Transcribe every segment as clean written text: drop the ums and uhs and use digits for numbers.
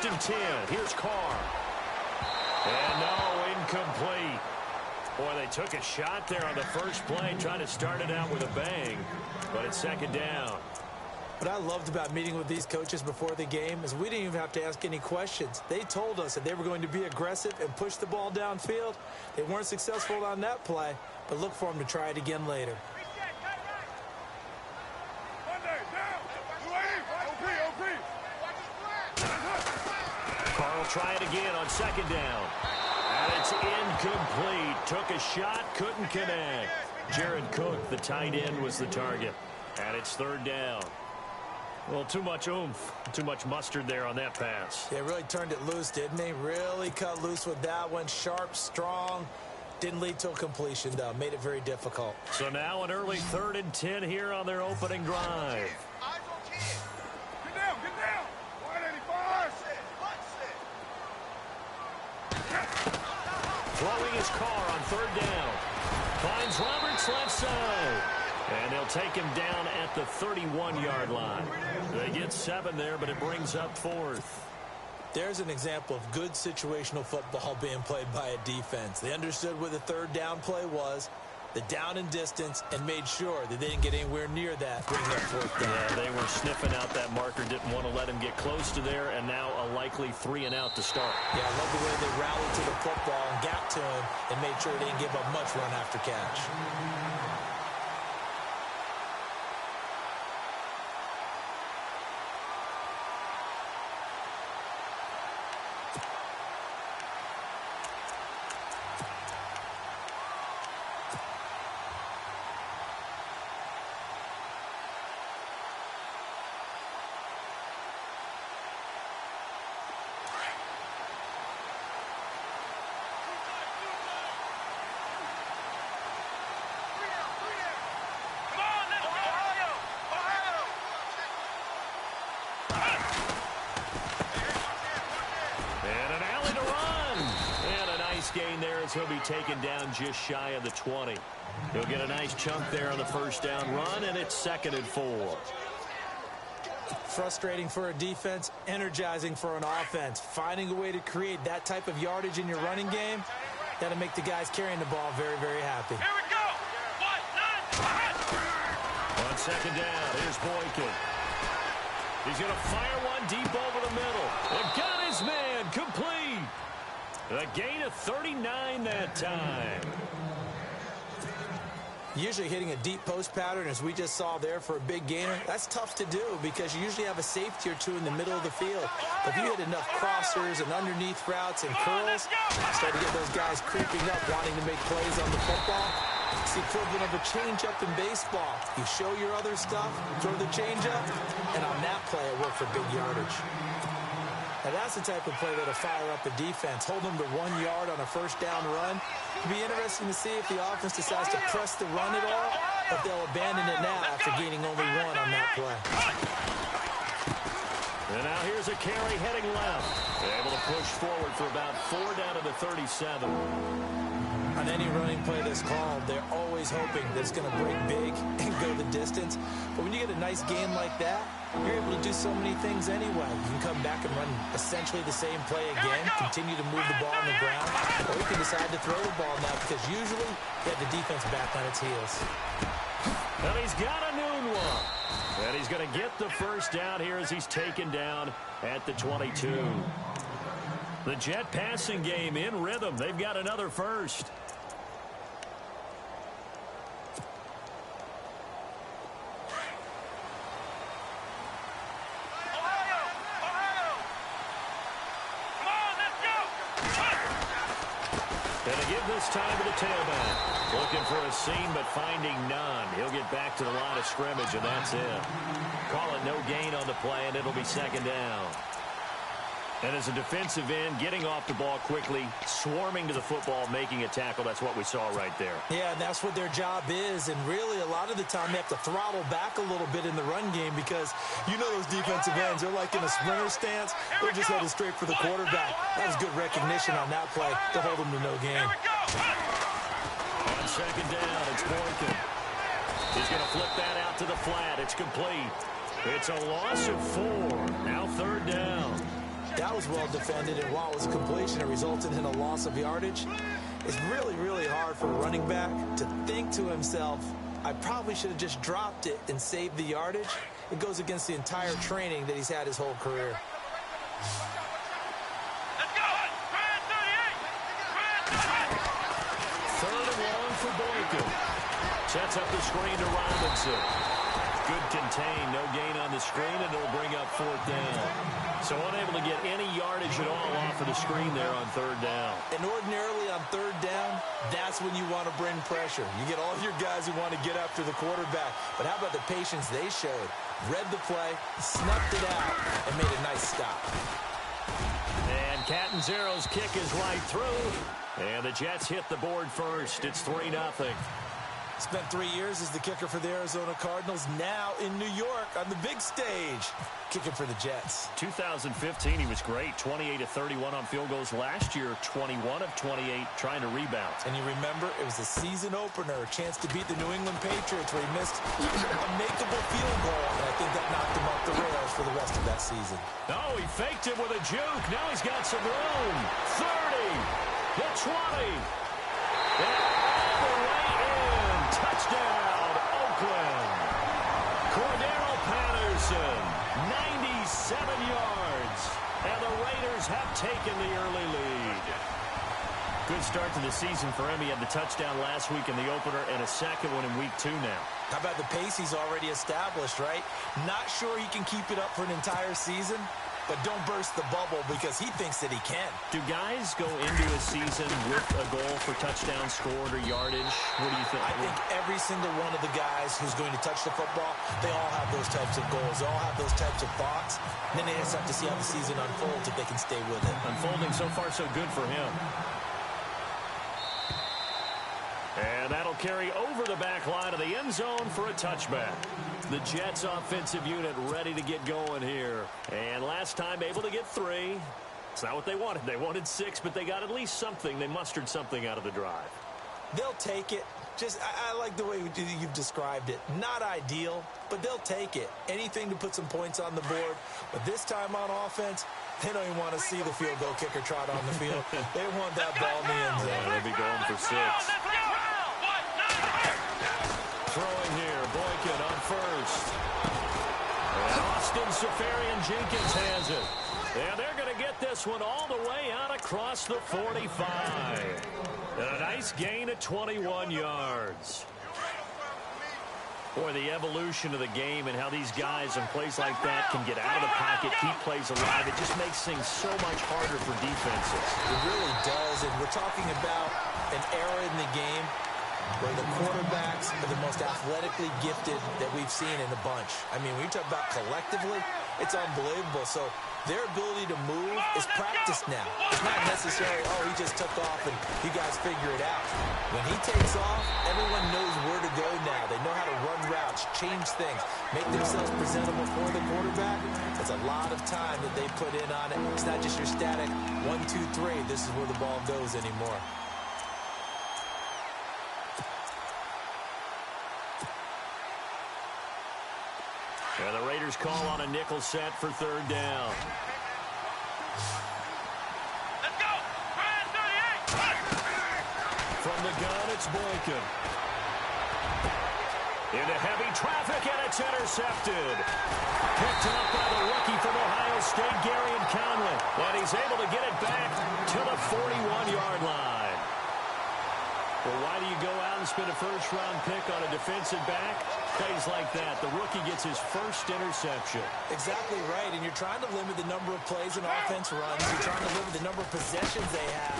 1st and 10. Here's Carr. And no, incomplete. Boy, they took a shot there on the first play, trying to start it out with a bang, but it's 2nd down. What I loved about meeting with these coaches before the game is we didn't even have to ask any questions. They told us that they were going to be aggressive and push the ball downfield. They weren't successful on that play, but look for them to try it again later. Carr will try it again on 2nd down. And it's incomplete. Took a shot, couldn't connect. Jared Cook, the tight end, was the target. And it's 3rd down. Well, too much oomph, too much mustard there on that pass. They really turned it loose, didn't they? Really cut loose with that one. Sharp, strong. Didn't lead to a completion, though. Made it very difficult. So now an early 3rd and 10 here on their opening drive. Get down, get down. 185. Throwing his Carr on 3rd down. Finds Roberts left side. And they'll take him down at the 31-yard line. They get 7 there, but it brings up 4th. There's an example of good situational football being played by a defense. They understood where the 3rd down play was, the down and distance, and made sure that they didn't get anywhere near that, bringing up 4th down. Yeah, they were sniffing out that marker, didn't want to let him get close to there, and now a likely 3 and out to start. Yeah, I love the way they rallied to the football and got to him and made sure they didn't give up much run after catch. Gain there as he'll be taken down just shy of the 20. He'll get a nice chunk there on the 1st down run, and it's 2nd and 4. Frustrating for a defense, energizing for an offense. Finding a way to create that type of yardage in your running game, that'll make the guys carrying the ball very, very happy. Here we go. On 2nd down, here's Boykin. He's going to fire one deep over the middle. And got his man complete. A gain of 39 that time. Usually hitting a deep post pattern, as we just saw there for a big gainer, that's tough to do because you usually have a safety or two in the middle of the field. But if you hit enough crossers and underneath routes and curls, start to get those guys creeping up, wanting to make plays on the football. It's the equivalent of a change-up in baseball. You show your other stuff, throw the change-up, and on that play, it worked for big yardage. Now that's the type of play that'll fire up the defense. Hold them to 1 yard on a 1st down run. It'll be interesting to see if the offense decides to press the run at all, or if they'll abandon it now after gaining only 1 on that play. And now here's a carry heading left. They're able to push forward for about 4 down to the 37. On any running play that's called, they're always hoping that it's going to break big and go the distance. But when you get a nice gain like that, you're able to do so many things anyway. You can come back and run essentially the same play again, continue to move the ball on the ground, or you can decide to throw the ball now because usually you have the defense back on its heels. And he's got a noon one. And he's going to get the 1st down here as he's taken down at the 22. The Jet passing game in rhythm. They've got another 1st. And to give this time to the tailback. Looking for a seam, but finding none. He'll get back to the line of scrimmage, and that's it. Call it no gain on the play, and it'll be 2nd down. And as a defensive end, getting off the ball quickly, swarming to the football, making a tackle, that's what we saw right there. Yeah, and that's what their job is. And really, a lot of the time, they have to throttle back a little bit in the run game because you know those defensive ends, they're like in a sprinter stance. They're just headed straight for the quarterback. That was good recognition on that play to hold them to no gain. On 2nd down, it's Boykin. He's going to flip that out to the flat. It's complete. It's a loss of 4. Now 3rd down. That was well defended, and while it was a completion, it resulted in a loss of yardage. It's really, really hard for a running back to think to himself, I probably should have just dropped it and saved the yardage. It goes against the entire training that he's had his whole career. Third and long for Boykin. Sets up the screen to Robinson. Good contain, no gain on the screen, and it'll bring up fourth down. So unable to get any yardage at all off of the screen there on third down. And ordinarily on third down, that's when you want to bring pressure. You get all your guys who want to get after the quarterback. But how about the patience they showed? Read the play, snuffed it out, and made a nice stop. And Catanzero's kick is right through. And the Jets hit the board first. It's 3-0. Spent 3 years as the kicker for the Arizona Cardinals, now in New York on the big stage, kicking for the Jets. 2015, he was great. 28 of 31 on field goals. Last year, 21 of 28 trying to rebound. And you remember, it was a season opener, a chance to beat the New England Patriots where he missed a makeable field goal. And I think that knocked him off the rails for the rest of that season. Oh, he faked it with a juke. Now he's got some room. 30, the 20. And all the way in. Touchdown, Oakland. Cordero Patterson, 97 yards. And the Raiders have taken the early lead. Good start to the season for him. He had the touchdown last week in the opener and a second one in week 2 now. How about the pace he's already established, right? Not sure he can keep it up for an entire season, but don't burst the bubble because he thinks that he can. Do guys go into a season with a goal for touchdown scored or yardage? What do you think? I think every single one of the guys who's going to touch the football, they all have those types of goals. They all have those types of thoughts. And then they just have to see how the season unfolds if they can stay with it. Unfolding so far so good for him. And that'll carry over the back line of the end zone for a touchback. The Jets offensive unit ready to get going here. And last time able to get 3. It's not what they wanted. They wanted 6, but they got at least something. They mustered something out of the drive. They'll take it. I like the way you've described it. Not ideal, but they'll take it. Anything to put some points on the board. But this time on offense, they don't even want to see the field goal kicker trot on the field. They want that ball in the end zone. Yeah, they'll be going for 6. Throwing here, Boykin on first. And Austin Safarian-Jenkins has it. And they're going to get this one all the way out across the 45. And a nice gain of 21 yards. Boy, the evolution of the game and how these guys in plays like that can get out of the pocket, keep plays alive, it just makes things so much harder for defenses. It really does, and we're talking about an era in the game where the quarterbacks are the most athletically gifted that we've seen in a bunch. I mean, when you talk about collectively, it's unbelievable. So their ability to move is practiced now. It's not necessarily, oh, he just took off and you guys figure it out. When he takes off, everyone knows where to go now. They know how to run routes, change things, make themselves presentable for the quarterback. It's a lot of time that they put in on it. It's not just your static 1, 2, 3. This is where the ball goes anymore. And the Raiders call on a nickel set for third down. Let's go! 38! From the gun, it's Boykin. Into heavy traffic, and it's intercepted. Picked up by the rookie from Ohio State, Garyon Conley. And he's able to get it back to the 41-yard line. Well, why do you go out and spend a first-round pick on a defensive back? Plays like that. The rookie gets his first interception. Exactly right, and you're trying to limit the number of plays an offense runs. You're trying to limit the number of possessions they have.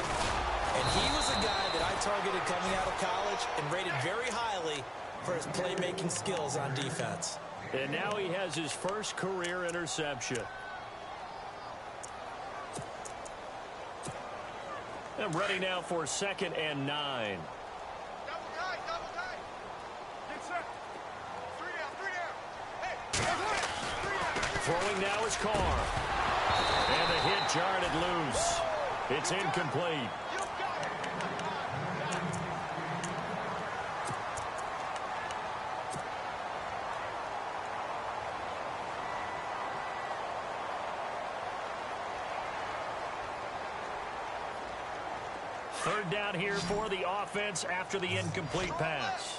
And he was a guy that I targeted coming out of college and rated very highly for his playmaking skills on defense. And now he has his first career interception. I'm ready now for 2nd and 9. Double tight, double tight. Get set. 3 down. Hey, 3 down. Throwing now is Carr. And the hit jarred it loose. It's incomplete. You got it. Third down here for the offense after the incomplete pass.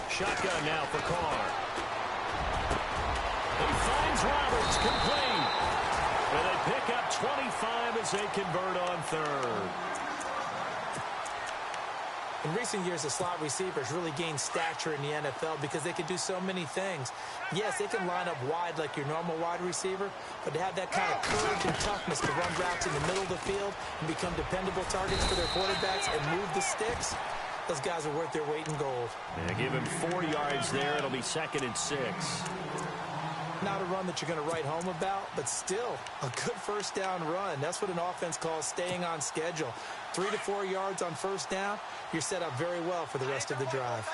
Shotgun now for Carr. He finds Roberts, complete. And they pick up 25 as they convert on third. In recent years, the slot receivers really gained stature in the NFL because they can do so many things. Yes, they can line up wide like your normal wide receiver, but to have that kind of courage and toughness to run routes in the middle of the field and become dependable targets for their quarterbacks and move the sticks, those guys are worth their weight in gold. Yeah, give him 4 yards there. It'll be 2nd and 6. Not a run that you're going to write home about, but still a good first down run. That's what an offense calls staying on schedule. 3 to 4 yards on first down, you're set up very well for the rest of the drive.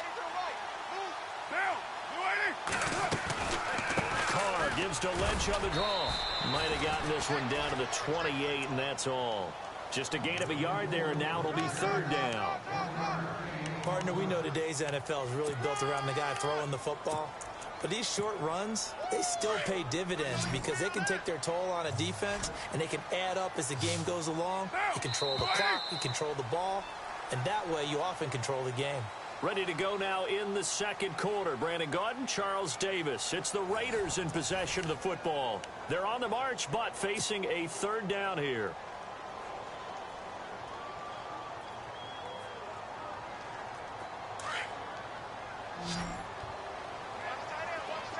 Carr gives to Lynch on the draw. Might have gotten this one down to the 28, and that's all. Just a gain of a yard there, and now it'll be 3rd down. Partner, we know today's NFL is really built around the guy throwing the football. But these short runs, they still pay dividends because they can take their toll on a defense, and they can add up as the game goes along. You control the clock, you control the ball, and that way you often control the game. Ready to go now in the second quarter. Brandon Gaudin, Charles Davis. It's the Raiders in possession of the football. They're on the march, but facing a 3rd down here.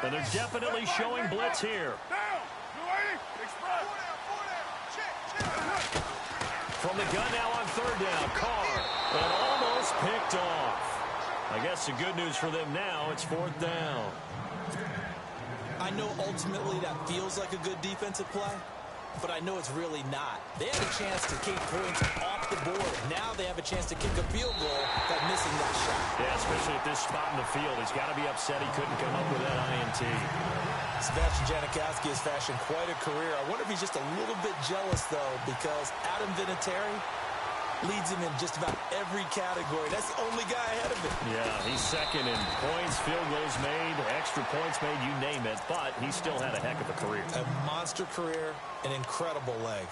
And they're definitely showing blitz here. From the gun now on 3rd down, Carr, and almost picked off. I guess the good news for them now, it's 4th down. I know ultimately that feels like a good defensive play, but I know it's really not. They had a chance to keep points off the board. Now they have a chance to kick a field goal by missing that shot. Yeah, especially at this spot in the field. He's got to be upset he couldn't come up with that INT. Sebastian Janikowski has fashioned quite a career. I wonder if he's just a little bit jealous, though, because Adam Vinatieri leads him in just about every category. That's the only guy ahead of him. Yeah, he's 2nd in points, field goals made, extra points made, you name it. But he still had a heck of a career. A monster career, an incredible leg.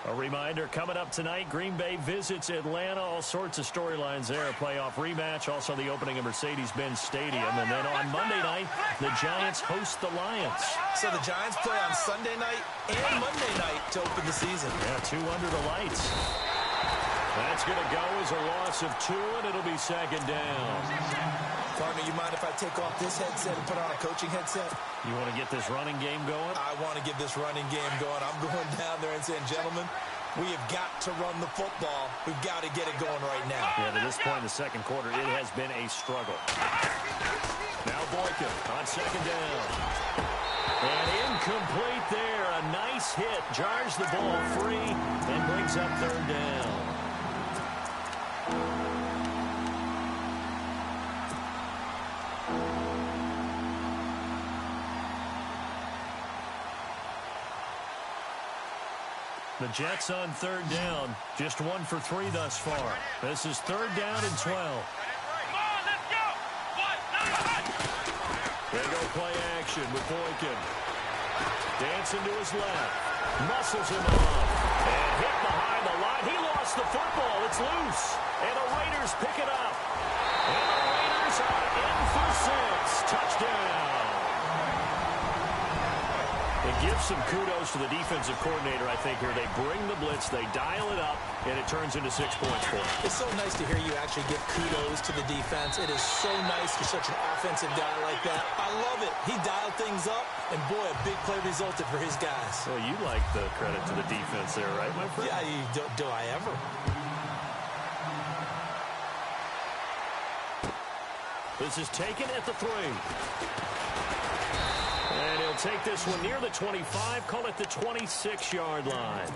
A reminder, coming up tonight, Green Bay visits Atlanta. All sorts of storylines there. A playoff rematch, also the opening of Mercedes-Benz Stadium. And then on Monday night, the Giants host the Lions. So the Giants play on Sunday night and Monday night to open the season. Yeah, 2 under the lights. That's going to go as a loss of 2, and it'll be 2nd down. Partner, you mind if I take off this headset and put on a coaching headset? You want to get this running game going? I want to get this running game going. I'm going down there and saying, gentlemen, we have got to run the football. We've got to get it going right now. Yeah, to this point in the second quarter, it has been a struggle. Now Boykin on 2nd down. And incomplete there. A nice hit. Jars the ball free and brings up 3rd down. The Jets on 3rd down. Just 1 for 3 thus far. This is 3rd down and 12. Come on, let's go! They go play action with Boykin. Dancing to his left. Muscles him off. And hit behind the line. He lost the football. It's loose. And the Raiders pick it up. And the Raiders are in for 6. Touchdown. It gives some kudos to the defensive coordinator, I think, here. They bring the blitz, they dial it up, and it turns into 6 points for them. It's so nice to hear you actually give kudos to the defense. It is so nice for such an offensive guy like that. I love it. He dialed things up, and boy, a big play resulted for his guys. Well, you like the credit to the defense there, right, my friend? Yeah, do I ever? This is taken at the 3. And he'll take this one near the 25, call it the 26-yard line.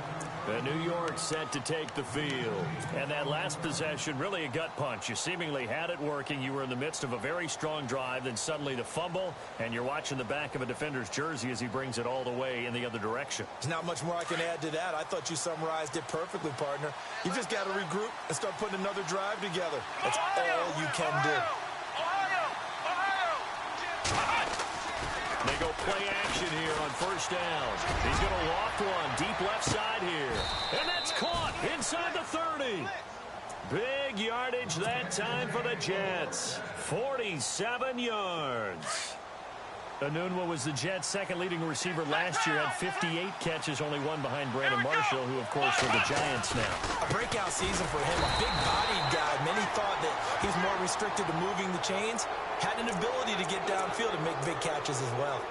And New York set to take the field. And that last possession, really a gut punch. You seemingly had it working. You were in the midst of a very strong drive, then suddenly the fumble, and you're watching the back of a defender's jersey as he brings it all the way in the other direction. There's not much more I can add to that. I thought you summarized it perfectly, partner. You just got to regroup and start putting another drive together. That's all you can do. They go play action here on first down. He's going to loft one deep left side here. And that's caught inside the 30. Big yardage that time for the Jets. 47 yards. Enunwa was the Jets' second leading receiver last year, had 58 catches, only one behind Brandon Marshall, who, of course, for the Giants now. A breakout season for him, a big-bodied guy. Many thought that he's more restricted to moving the chains. Had an ability to get downfield and make big catches as well.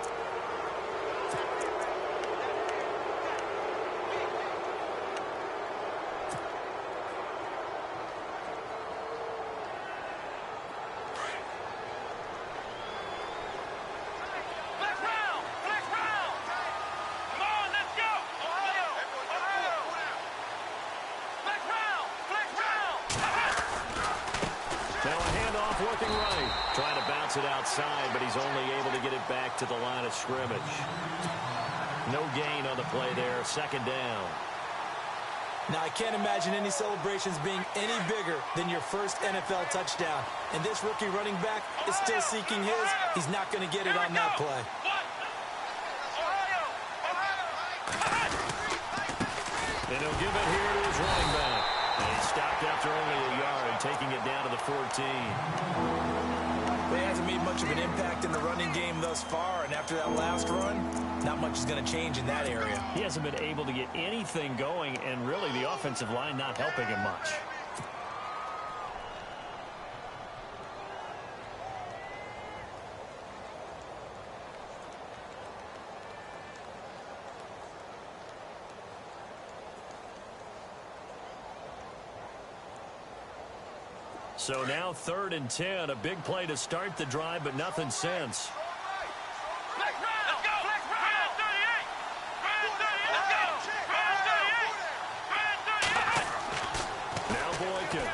It outside, but he's only able to get it back to the line of scrimmage. No gain on the play there. Second down. Now, I can't imagine any celebrations being any bigger than your first NFL touchdown. And this rookie running back is still seeking his. He's not going to get it on that play. And he'll give it here to his running back. And he stopped after only a yard, taking it down to the 14. But he hasn't made much of an impact in the running game thus far, and after that last run, not much is going to change in that area. He hasn't been able to get anything going, and really the offensive line not helping him much. So now 3rd and 10, a big play to start the drive, but nothing since. Now Boykin.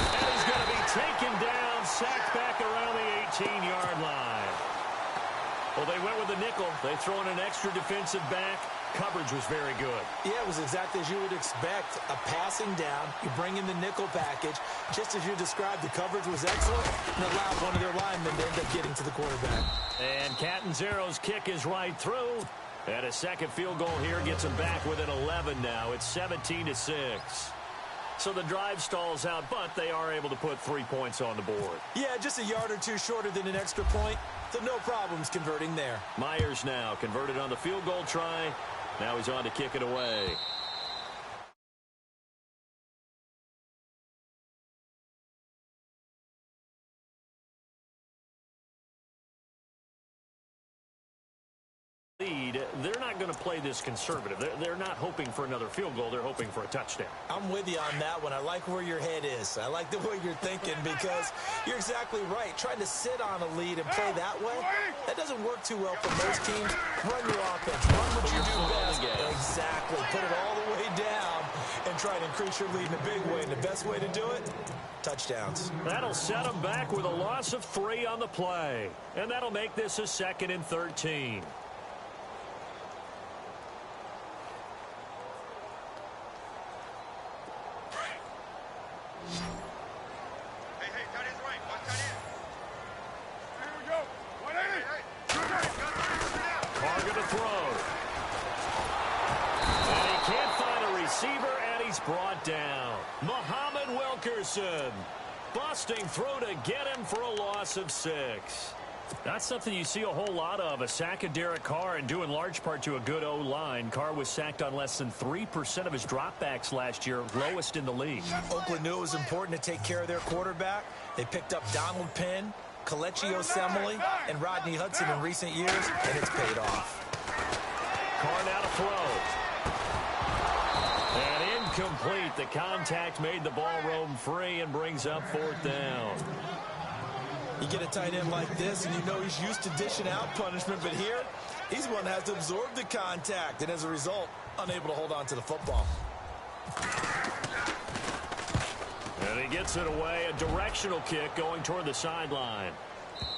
And he's going to be taken down, sacked back around the 18-yard line. Well, they went with a nickel. They throw in an extra defensive back. Coverage was very good. Yeah, it was exactly as you would expect. A passing down, you bring in the nickel package. Just as you described, the coverage was excellent and allowed one of their linemen to end up getting to the quarterback. And Catanzaro's kick is right through. And a second field goal here gets them back within 11 now. It's 17-6. So the drive stalls out, but they are able to put 3 points on the board. Yeah, just a yard or two shorter than an extra point. So no problems converting there. Myers now converted on the field goal try. Now he's on to kick it away. They're not going to play this conservative. They're not hoping for another field goal. They're hoping for a touchdown. I'm with you on that one. I like where your head is. I like the way you're thinking because you're exactly right. Trying to sit on a lead and play that way, that doesn't work too well for most teams. Run your offense. Run what you do best. Exactly. Put it all the way down and try to increase your lead in a big way. And the best way to do it, touchdowns. That'll set them back with a loss of 3 on the play. And that'll make this a 2nd and 13. Brought down. Muhammad Wilkerson busting through to get him for a loss of 6. That's something you see a whole lot of. A sack of Derek Carr, and due in large part to a good O-line. Carr was sacked on less than 3% of his dropbacks last year, lowest in the league. Oakland knew it was important to take care of their quarterback. They picked up Donald Penn, Kelechi Osemele, and Rodney Hudson in recent years, and it's paid off. Carr now to throw. And incomplete. The contact made the ball roam free and brings up 4th down. You get a tight end like this, and you know he's used to dishing out punishment, but here, he's the one that has to absorb the contact, and as a result, unable to hold on to the football. And he gets it away. A directional kick going toward the sideline.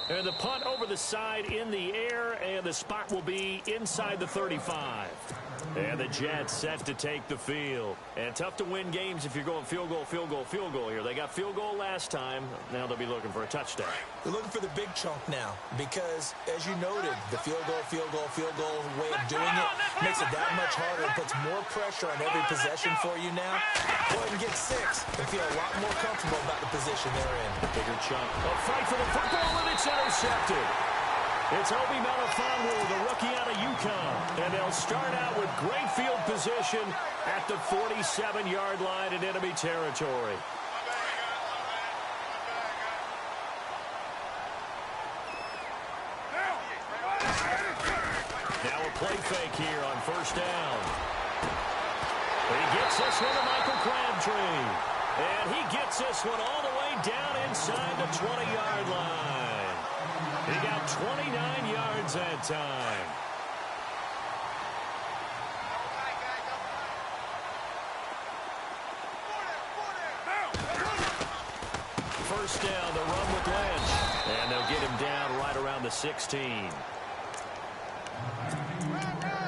And the punt over the side in the air, and the spot will be inside the 35. And the Jets set to take the field. And tough to win games if you're going field goal, field goal, field goal here. They got field goal last time. Now they'll be looking for a touchdown. They're looking for the big chunk now because, as you noted, the field goal way of doing it makes it that much harder and puts more pressure on every possession for you now. Go ahead and get 6 and feel a lot more comfortable about the position they're in. Bigger chunk. A fight for the football, and it's intercepted. It's Obi Melifonwu, the rookie out of UConn. And they'll start out with great field position at the 47-yard line in enemy territory. Now a play fake here on first down. He gets this one to Michael Crabtree. And he gets this one all the way down inside the 20-yard line. He got 29 yards that time. First down, the run with Lynch. And they'll get him down right around the 16.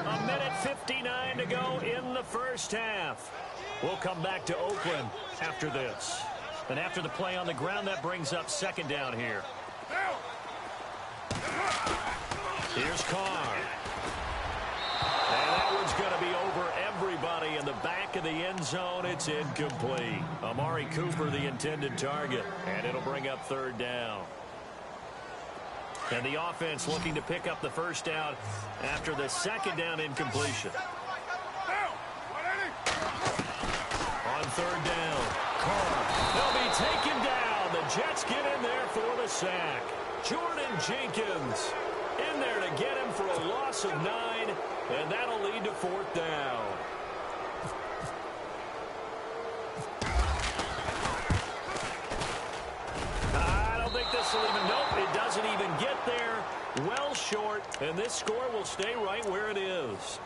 A minute 59 to go in the first half. We'll come back to Oakland after this. And after the play on the ground, that brings up second down here. Here's Carr. And that one's going to be over everybody in the back of the end zone. It's incomplete. Amari Cooper, the intended target. And it'll bring up third down. And the offense looking to pick up the first down after the second down incompletion. On third down, Carr. They'll be taken down. The Jets get in there for the sack. Jordan Jenkins in there to get him for a loss of 9, and that'll lead to fourth down. I don't think this will even, nope, it doesn't even get there. Well short, and this score will stay right where it is.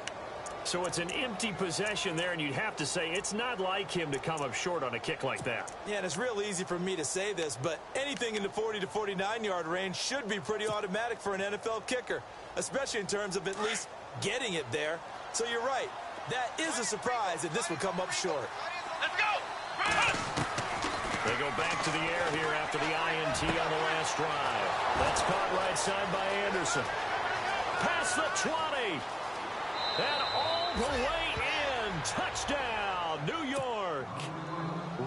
So it's an empty possession there, and you'd have to say it's not like him to come up short on a kick like that. Yeah, and it's real easy for me to say this, but anything in the 40 to 49-yard range should be pretty automatic for an NFL kicker, especially in terms of at least getting it there. So you're right. That is a surprise that this would come up short. Let's go! They go back to the air here after the INT on the last drive. That's caught right side by Anderson. Past the 20. And all the way in. Touchdown, New York.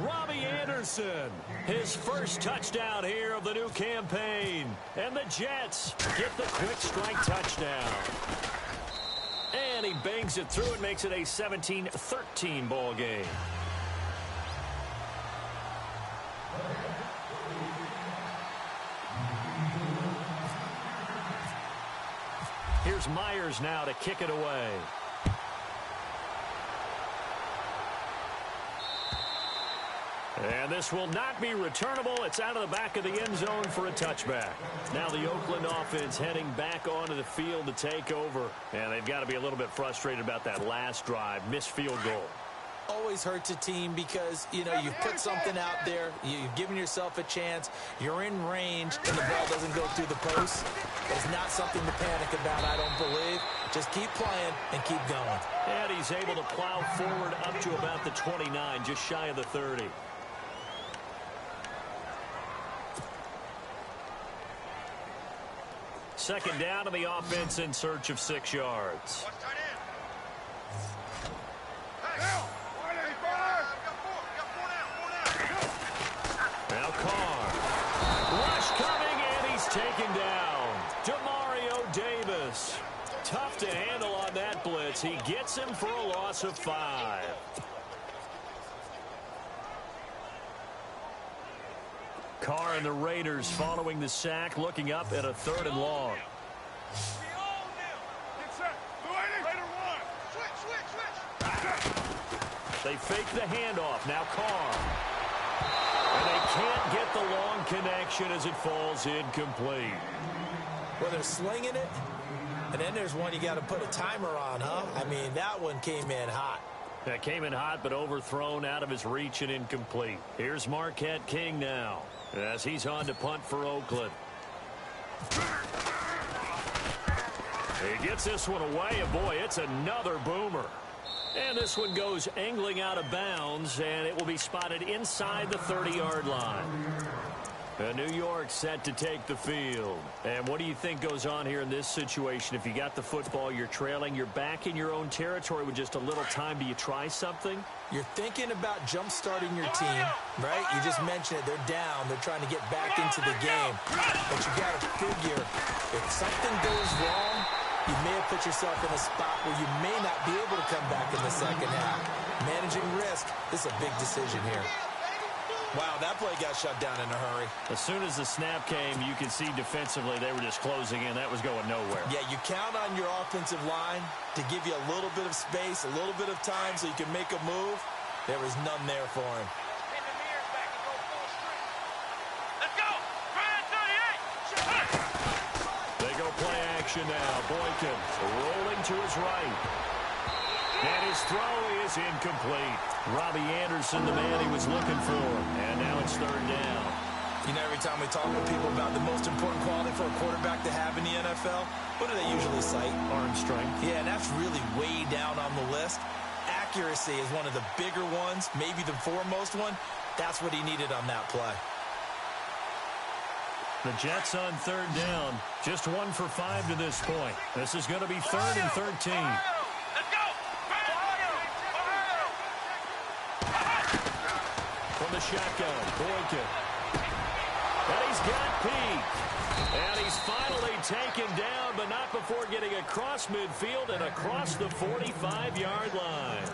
Robbie Anderson, his first touchdown here of the new campaign. And the Jets get the quick strike touchdown. And he bangs it through and makes it a 17-13 ball game. Here's Myers now to kick it away. And this will not be returnable. It's out of the back of the end zone for a touchback. Now the Oakland offense heading back onto the field to take over. And they've got to be a little bit frustrated about that last drive. Missed field goal. Always hurts a team because, you know, you've put something out there, you've given yourself a chance, you're in range, and the ball doesn't go through the post. It's not something to panic about, I don't believe. Just keep playing and keep going. And he's able to plow forward up to about the 29, just shy of the 30. Second down, and the offense in search of 6 yards. Now Carr. Rush coming, and he's taken down. Demario Davis. Tough to handle on that blitz. He gets him for a loss of 5. Carr and the Raiders following the sack, looking up at a 3rd and long. They fake the handoff. Now Carr. And they can't get the long connection as it falls incomplete. Well, they're slinging it, and then there's one you got to put a timer on, huh? I mean, that one came in hot. That came in hot, but overthrown out of his reach and incomplete. Here's Marquette King now, as he's on to punt for Oakland. He gets this one away, and boy, it's another boomer. And this one goes angling out of bounds, and it will be spotted inside the 30-yard line. New York set to take the field. And what do you think goes on here in this situation? If you got the football, you're trailing, you're back in your own territory with just a little time. Do you try something? You're thinking about jump-starting your team, right? You just mentioned it. They're down. They're trying to get back into the game. But you got to figure, if something goes wrong, you may have put yourself in a spot where you may not be able to come back in the second half. Managing risk, this is a big decision here. Wow, that play got shut down in a hurry. As soon as the snap came, you could see defensively they were just closing in. That was going nowhere. Yeah, you count on your offensive line to give you a little bit of space, a little bit of time so you can make a move. There was none there for him. Let's go! Ryan 38! They go play action now. Boykin rolling to his right. And his throw is incomplete. Robbie Anderson, the man he was looking for. And now it's third down. You know, every time we talk with people about the most important quality for a quarterback to have in the NFL, what do they usually cite? Arm strength. Yeah, and that's really way down on the list. Accuracy is one of the bigger ones, maybe the foremost one. That's what he needed on that play. The Jets on third down. Just 1 for 5 to this point. This is going to be 3rd and 13. From the shotgun, Boykin. And he's got Pete. And he's finally taken down, but not before getting across midfield and across the 45-yard line.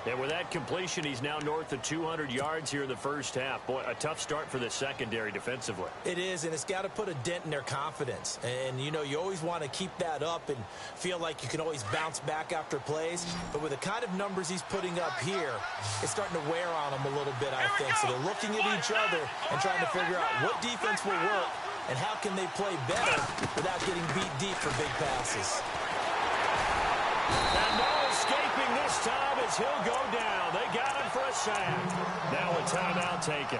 And with that completion, he's now north of 200 yards here in the first half. Boy, a tough start for the secondary defensively. It is, and it's got to put a dent in their confidence. And, you know, you always want to keep that up and feel like you can always bounce back after plays. But with the kind of numbers he's putting up here, it's starting to wear on them a little bit, I think. So they're looking at each other and trying to figure out what defense will work and how can they play better without getting beat deep for big passes. And no escaping this time as he'll go down. They got him for a sack. Now a timeout taken.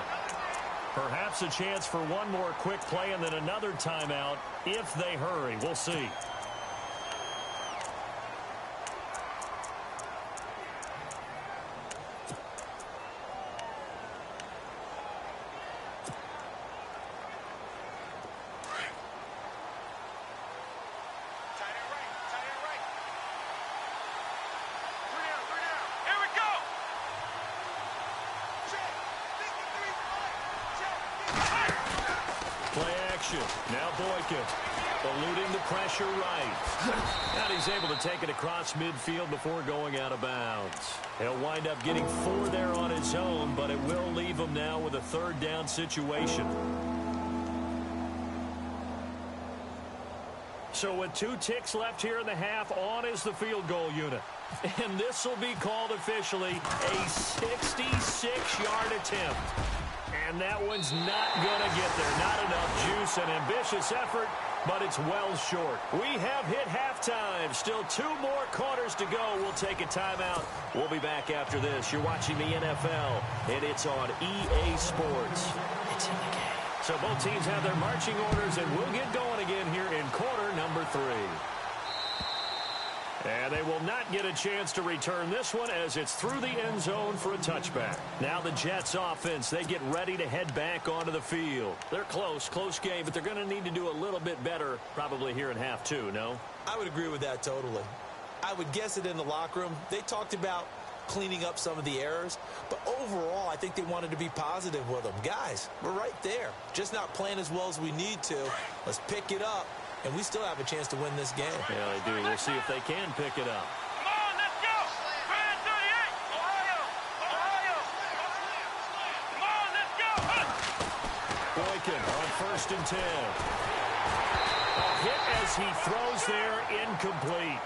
Perhaps a chance for one more quick play and then another timeout if they hurry. We'll see. Now Boykin eluding the pressure right. And he's able to take it across midfield before going out of bounds. He'll wind up getting 4 there on his own, but it will leave him now with a 3rd down situation. So with 2 ticks left here in the half, on is the field goal unit. And this will be called officially a 66-yard attempt. And that one's not going to get there. Not enough juice, an ambitious effort, but it's well short. We have hit halftime. Still 2 more quarters to go. We'll take a timeout. We'll be back after this. You're watching the NFL, and it's on EA Sports. It's in the game. So both teams have their marching orders, and we'll get going again here in quarter number 3. And they will not get a chance to return this one as it's through the end zone for a touchback. Now the Jets offense, they get ready to head back onto the field. They're close game, but they're going to need to do a little bit better probably here in half 2, no? I would agree with that totally. I would guess it in the locker room. They talked about cleaning up some of the errors, but overall I think they wanted to be positive with them. Guys, we're right there. Just not playing as well as we need to. Let's pick it up. And we still have a chance to win this game. Yeah, they do. We'll see if they can pick it up. Come on, let's go! Ryan 38! Ohio! Come on, let's go! Boykin on 1st and 10. A hit as he throws there, incomplete.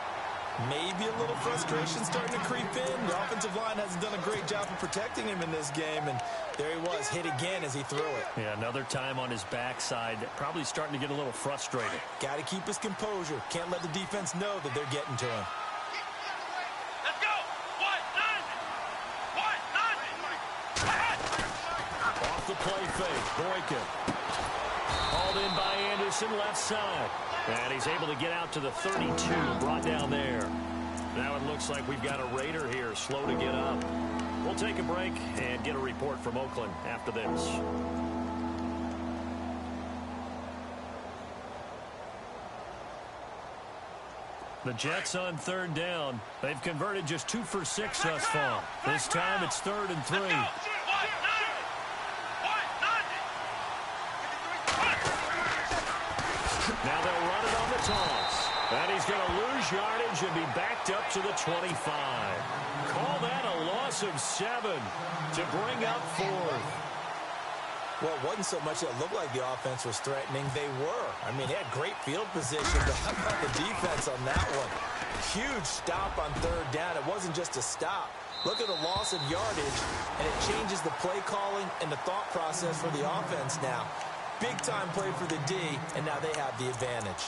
Maybe a little frustration starting to creep in. The offensive line hasn't done a great job of protecting him in this game, and there he was, hit again as he threw it. Yeah, another time on his backside, probably starting to get a little frustrated. Got to keep his composure. Can't let the defense know that they're getting to him. Let's go! What? Off the play fake, Boykin. All Hauled in by Anderson, left side. And he's able to get out to the 32, brought down there. Now it looks like we've got a Raider here, slow to get up. We'll take a break and get a report from Oakland after this. The Jets on third down. They've converted just 2 for 6 thus far. This time it's 3rd and 3. Now they'll run it on the toss. And he's going to lose yardage and be backed up to the 25. Call that a loss of 7 to bring up 4th. Well, it wasn't so much that it looked like the offense was threatening. They were. I mean, they had great field position, but how about the defense on that one? Huge stop on third down. It wasn't just a stop. Look at the loss of yardage, and it changes the play calling and the thought process for the offense now. Big-time play for the D, and now they have the advantage.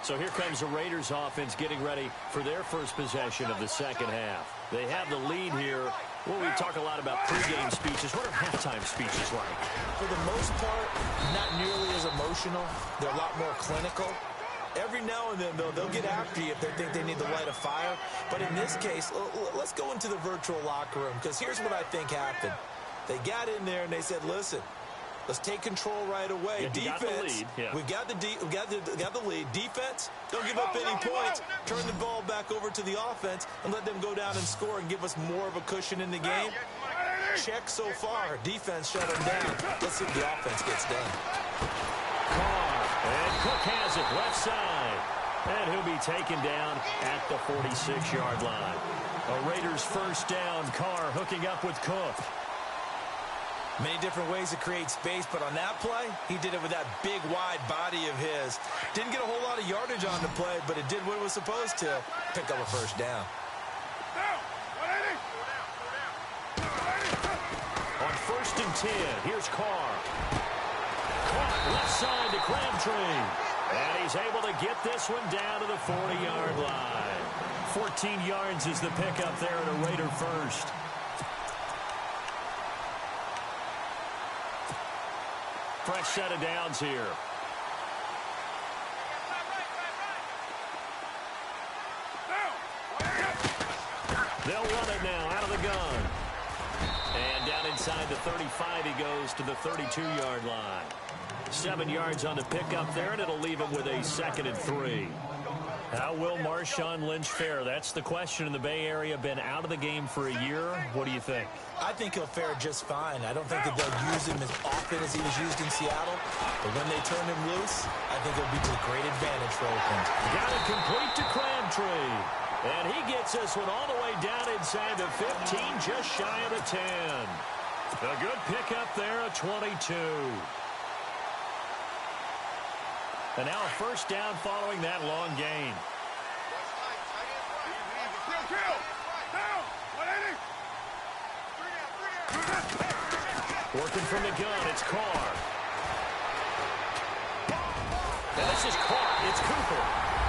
So here comes the Raiders offense getting ready for their first possession of the second half. They have the lead here. Well, we talk a lot about pregame speeches. What are halftime speeches like? For the most part, not nearly as emotional. They're a lot more clinical. Every now and then, though, they'll get after you if they think they need to light a fire. But in this case, let's go into the virtual locker room, because here's what I think happened. They got in there and they said, listen, let's take control right away. Yeah, defense, we've got the lead. Defense, don't give up any points. Turn the ball back over to the offense and let them go down and score and give us more of a cushion in the game. Check so far. Defense shut them down. Let's see if the offense gets done. Carr, and Cook has it left side. And he'll be taken down at the 46-yard line. A Raiders first down. Carr hooking up with Cook. Many different ways to create space, but on that play, he did it with that big, wide body of his. Didn't get a whole lot of yardage on the play, but it did what it was supposed to. Pick up a first down. On 1st and 10, here's Carr. Caught left side to Crabtree. And he's able to get this one down to the 40-yard line. 14 yards is the pickup there at a Raider first. Fresh set of downs here. They'll run it now out of the gun. And down inside the 35 he goes to the 32-yard line. 7 yards on the pickup there, and it'll leave him with a 2nd and 3. How will Marshawn Lynch fare? That's the question in the Bay Area. Been out of the game for a year. What do you think? I think he'll fare just fine. I don't think that they'll use him as often as he was used in Seattle. But when they turn him loose, I think it'll be to great advantage for Oakland. Got it complete to Crabtree. And he gets this one all the way down inside the 15, just shy of the 10. A good pickup there at 22. And now a first down following that long gain. Working from the gun, it's Carr. And this is caught, it's Cooper.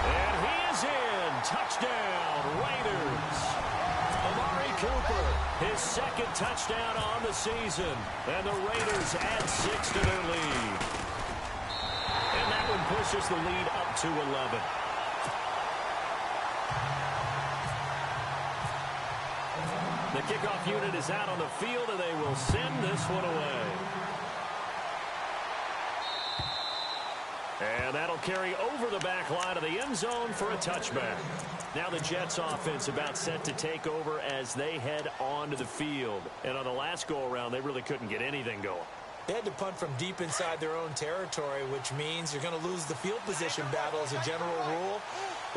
And he is in. Touchdown, Raiders. Amari Cooper, his 2nd touchdown on the season. And the Raiders add 6 to their lead. And that one pushes the lead up to 11. The kickoff unit is out on the field, and they will send this one away. And that'll carry over the back line of the end zone for a touchback. Now the Jets offense about set to take over as they head onto the field. And on the last go-around, they really couldn't get anything going. They had to punt from deep inside their own territory, which means you're going to lose the field position battle as a general rule.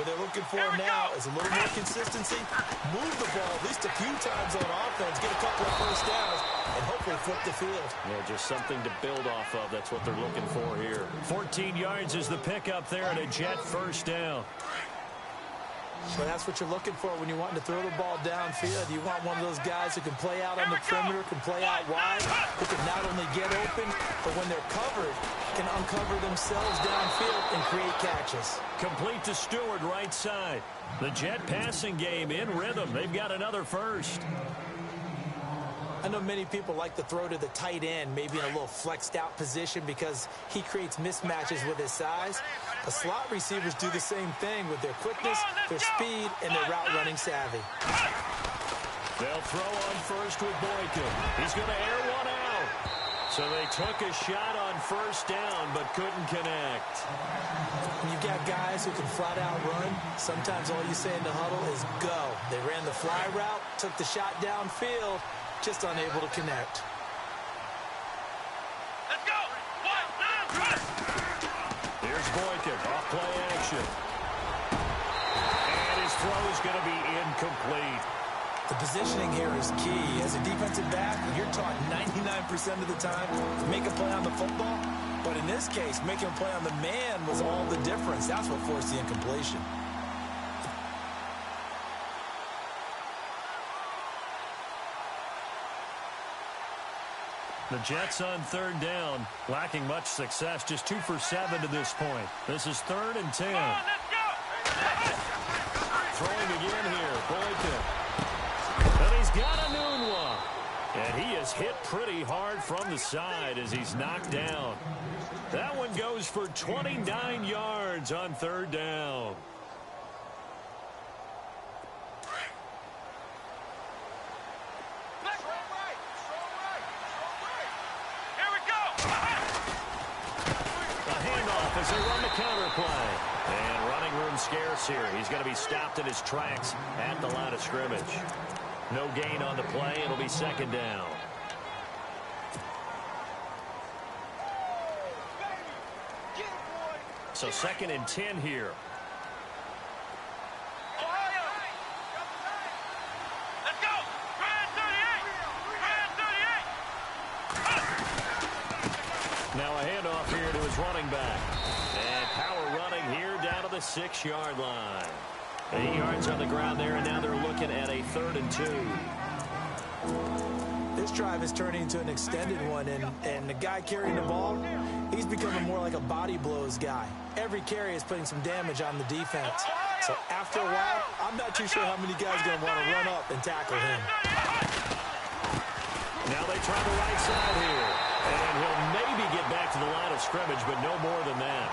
What they're looking for now is a little more consistency, move the ball at least a few times on offense, get a couple of first downs, and hopefully flip the field. Yeah, just something to build off of. That's what they're looking for here. 14 yards is the pickup there at a Jet first down. Well, that's what you're looking for when you're wanting to throw the ball downfield. You want one of those guys who can play out on the perimeter, can play out wide, who can not only get open, but when they're covered, can uncover themselves downfield and create catches. Complete to Stewart, right side. The Jet passing game in rhythm. They've got another first. I know many people like to throw to the tight end, maybe in a little flexed out position because he creates mismatches with his size. The slot receivers do the same thing with their quickness, their speed, and their route running savvy. They'll throw on first with Boykin. He's going to air one out. So they took a shot on first down but couldn't connect. When you've got guys who can flat out run, sometimes all you say in the huddle is go. They ran the fly route, took the shot downfield, just unable to connect. Let's go! 1, 2, 3! Here's Boykin, off play action. And his throw is going to be incomplete. The positioning here is key. As a defensive back, you're taught 99% of the time to make a play on the football. But in this case, making a play on the man was all the difference. That's what forced the incompletion. The Jets on third down, lacking much success, just 2 for 7 to this point. This is 3rd and 10. Let's go! Throwing again here, Boykin. And he's got a new one. And he is hit pretty hard from the side as he's knocked down. That one goes for 29 yards on third down. As they run the counter play. And running room scarce here. He's going to be stopped in his tracks at the line of scrimmage. No gain on the play. It'll be 2nd down. So 2nd and 10 here. Let's go! Grand 38! Now a handoff here to his running back. And power running here down to the 6-yard line. 8 yards on the ground there, and now they're looking at a 3rd and 2. This drive is turning into an extended one, and the guy carrying the ball, he's becoming more like a body blows guy. Every carry is putting some damage on the defense. So after a while, I'm not too sure how many guys are going to want to run up and tackle him. Now they try the right side here. And he'll maybe get back to the line of scrimmage, but no more than that.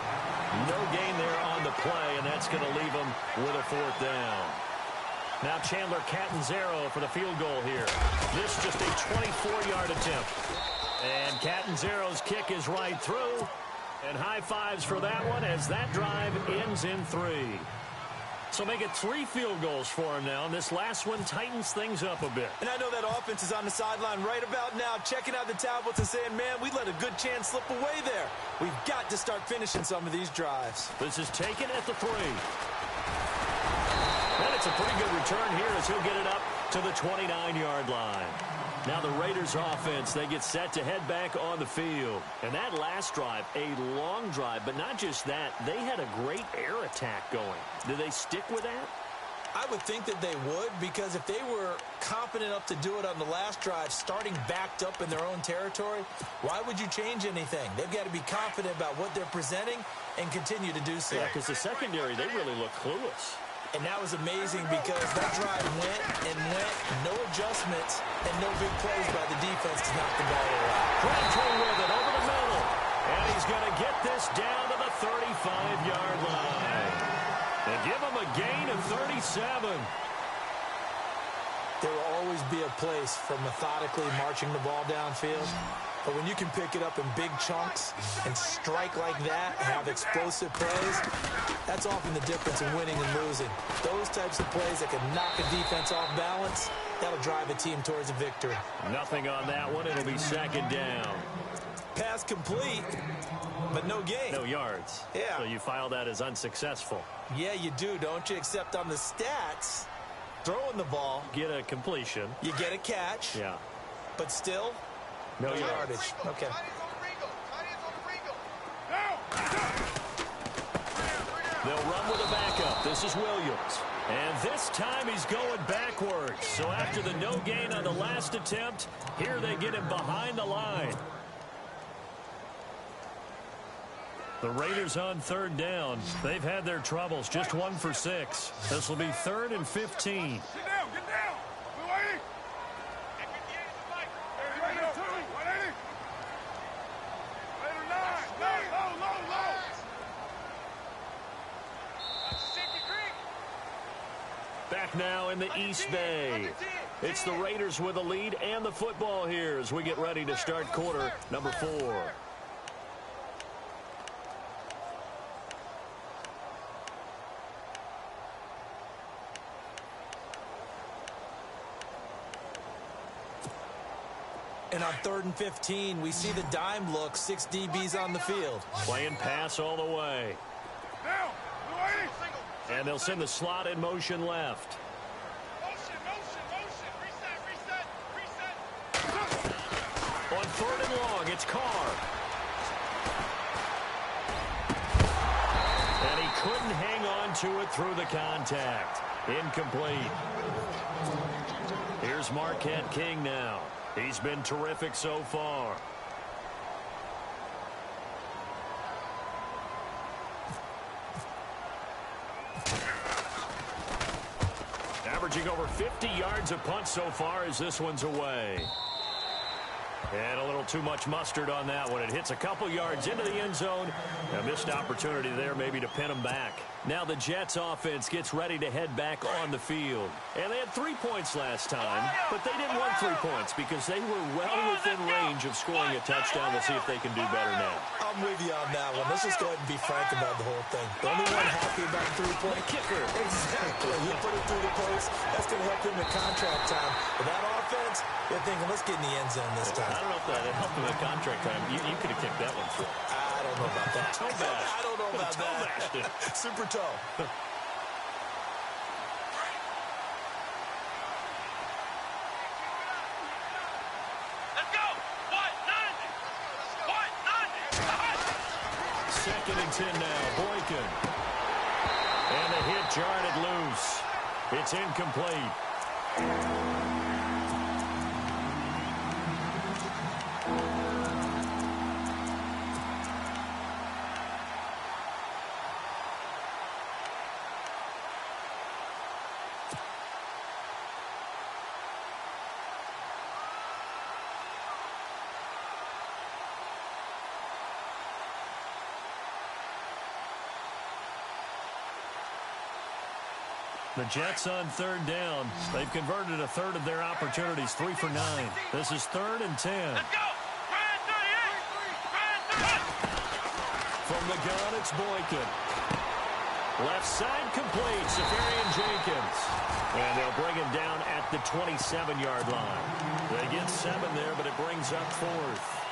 No gain there on the play, and that's going to leave him with a 4th down. Now Chandler Catanzaro for the field goal here. This just a 24-yard attempt. And Catanzaro's kick is right through. And high fives for that one as that drive ends in 3. So make it 3 field goals for him now, and this last one tightens things up a bit. And I know that offense is on the sideline right about now, checking out the tablets and saying, man, we let a good chance slip away there. We've got to start finishing some of these drives. This is taken at the 3. And it's a pretty good return here as he'll get it up to the 29-yard line. Now the Raiders offense, they get set to head back on the field. And that last drive, a long drive, but not just that, they had a great air attack going. Do they stick with that? I would think that they would, because if they were confident enough to do it on the last drive, starting backed up in their own territory, why would you change anything? They've got to be confident about what they're presenting and continue to do so. Yeah, because the secondary, they really look clueless. And that was amazing because that drive went and went, no adjustments, and no big plays by the defense to knock the ball away. Crabtree with it over the middle. And he's going to get this down to the 35-yard line. And give him a gain of 37. There will always be a place for methodically marching the ball downfield. But when you can pick it up in big chunks and strike like that and have explosive plays, that's often the difference in winning and losing. Those types of plays that can knock a defense off balance, that'll drive a team towards a victory. Nothing on that one. It'll be 2nd down. Pass complete, but no gain. No yards. Yeah. So you file that as unsuccessful. Yeah, you do, don't you? Except on the stats, throwing the ball, Get a completion. you get a catch, Yeah. but still, No no yardage. yardage. Okay. They'll run with a backup. This is Williams. And this time he's going backwards. So after the no gain on the last attempt, here they get him behind the line. The Raiders on third down. They've had their troubles, just 1 for 6. This will be 3rd and 15. Get down, get down. Back now in the East Bay. It's the Raiders with the lead and the football here as we get ready to start quarter number 4. And on 3rd and 15, we see the dime look, 6 DBs on the field. Playing pass all the way. And they'll send the slot in motion left. On 3rd and long, it's Carr. And he couldn't hang on to it through the contact. Incomplete. Here's Marquette King now. He's been terrific so far. Averaging over 50 yards a punt so far as this one's away. And a little too much mustard on that one. It hits a couple yards into the end zone. A missed opportunity there maybe to pin them back. Now the Jets offense gets ready to head back on the field. And they had 3 points last time, but they didn't want 3 points because they were well within range of scoring a touchdown. We'll see if they can do better now. I'm with you on that one. Let's just go ahead and be frank about the whole thing. The only one happy about 3-point kicker. Exactly. He put it through the post. That's going to help him in contract time. But that offense, they're thinking, let's get in the end zone this time. I don't know if that helped him in contract time. You could have kicked that one through. I don't know about that. Toe bash. I don't know about that. Super toe. Let's go. What? 2nd and 10 now. Boykin. And the hit jarred it loose. It's incomplete. The Jets on 3rd down. They've converted a third of their opportunities, 3 for 9. This is 3rd and 10. Let's go. From the gun, it's Boykin. Left side complete, Safarian Jenkins. And they'll bring him down at the 27-yard line. They get 7 there, but it brings up 4th.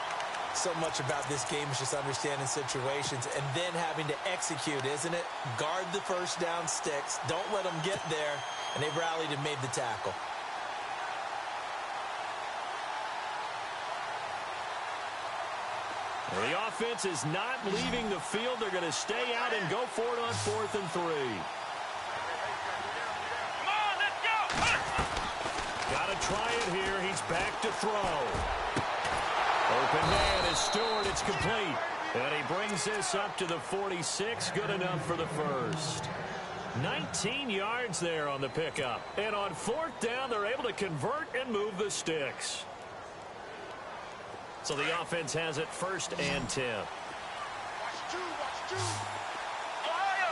So much about this game is just understanding situations and then having to execute, isn't it? Guard the first down sticks. Don't let them get there. And they've rallied and made the tackle. The offense is not leaving the field. They're going to stay out and go for it on 4th and 3. Come on, let's go. Got to try it here. He's back to throw. Open man is Stewart. It's complete. And he brings this up to the 46. Good enough for the first. 19 yards there on the pickup. And on 4th down, they're able to convert and move the sticks. So the offense has it 1st and 10. Watch two. Ohio.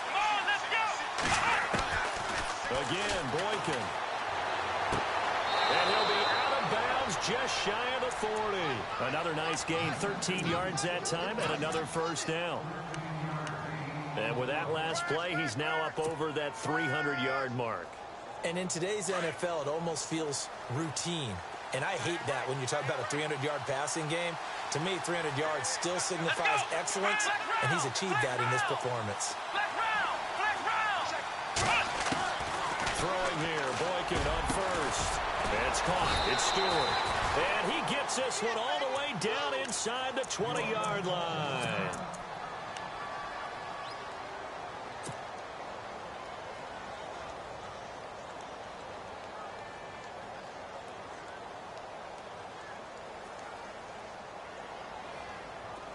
Come on, let's go. Again, Boykin. And he'll be out of bounds just shy of the 40. Another nice gain, 13 yards that time, and another 1st down. And with that last play, he's now up over that 300-yard mark. And in today's NFL, it almost feels routine. And I hate that when you talk about a 300-yard passing game. To me, 300 yards still signifies excellence, and he's achieved that in this performance. Throwing here, Boykin on 1st. It's caught. It's Stewart. And he gets this one all the way down inside the 20-yard line.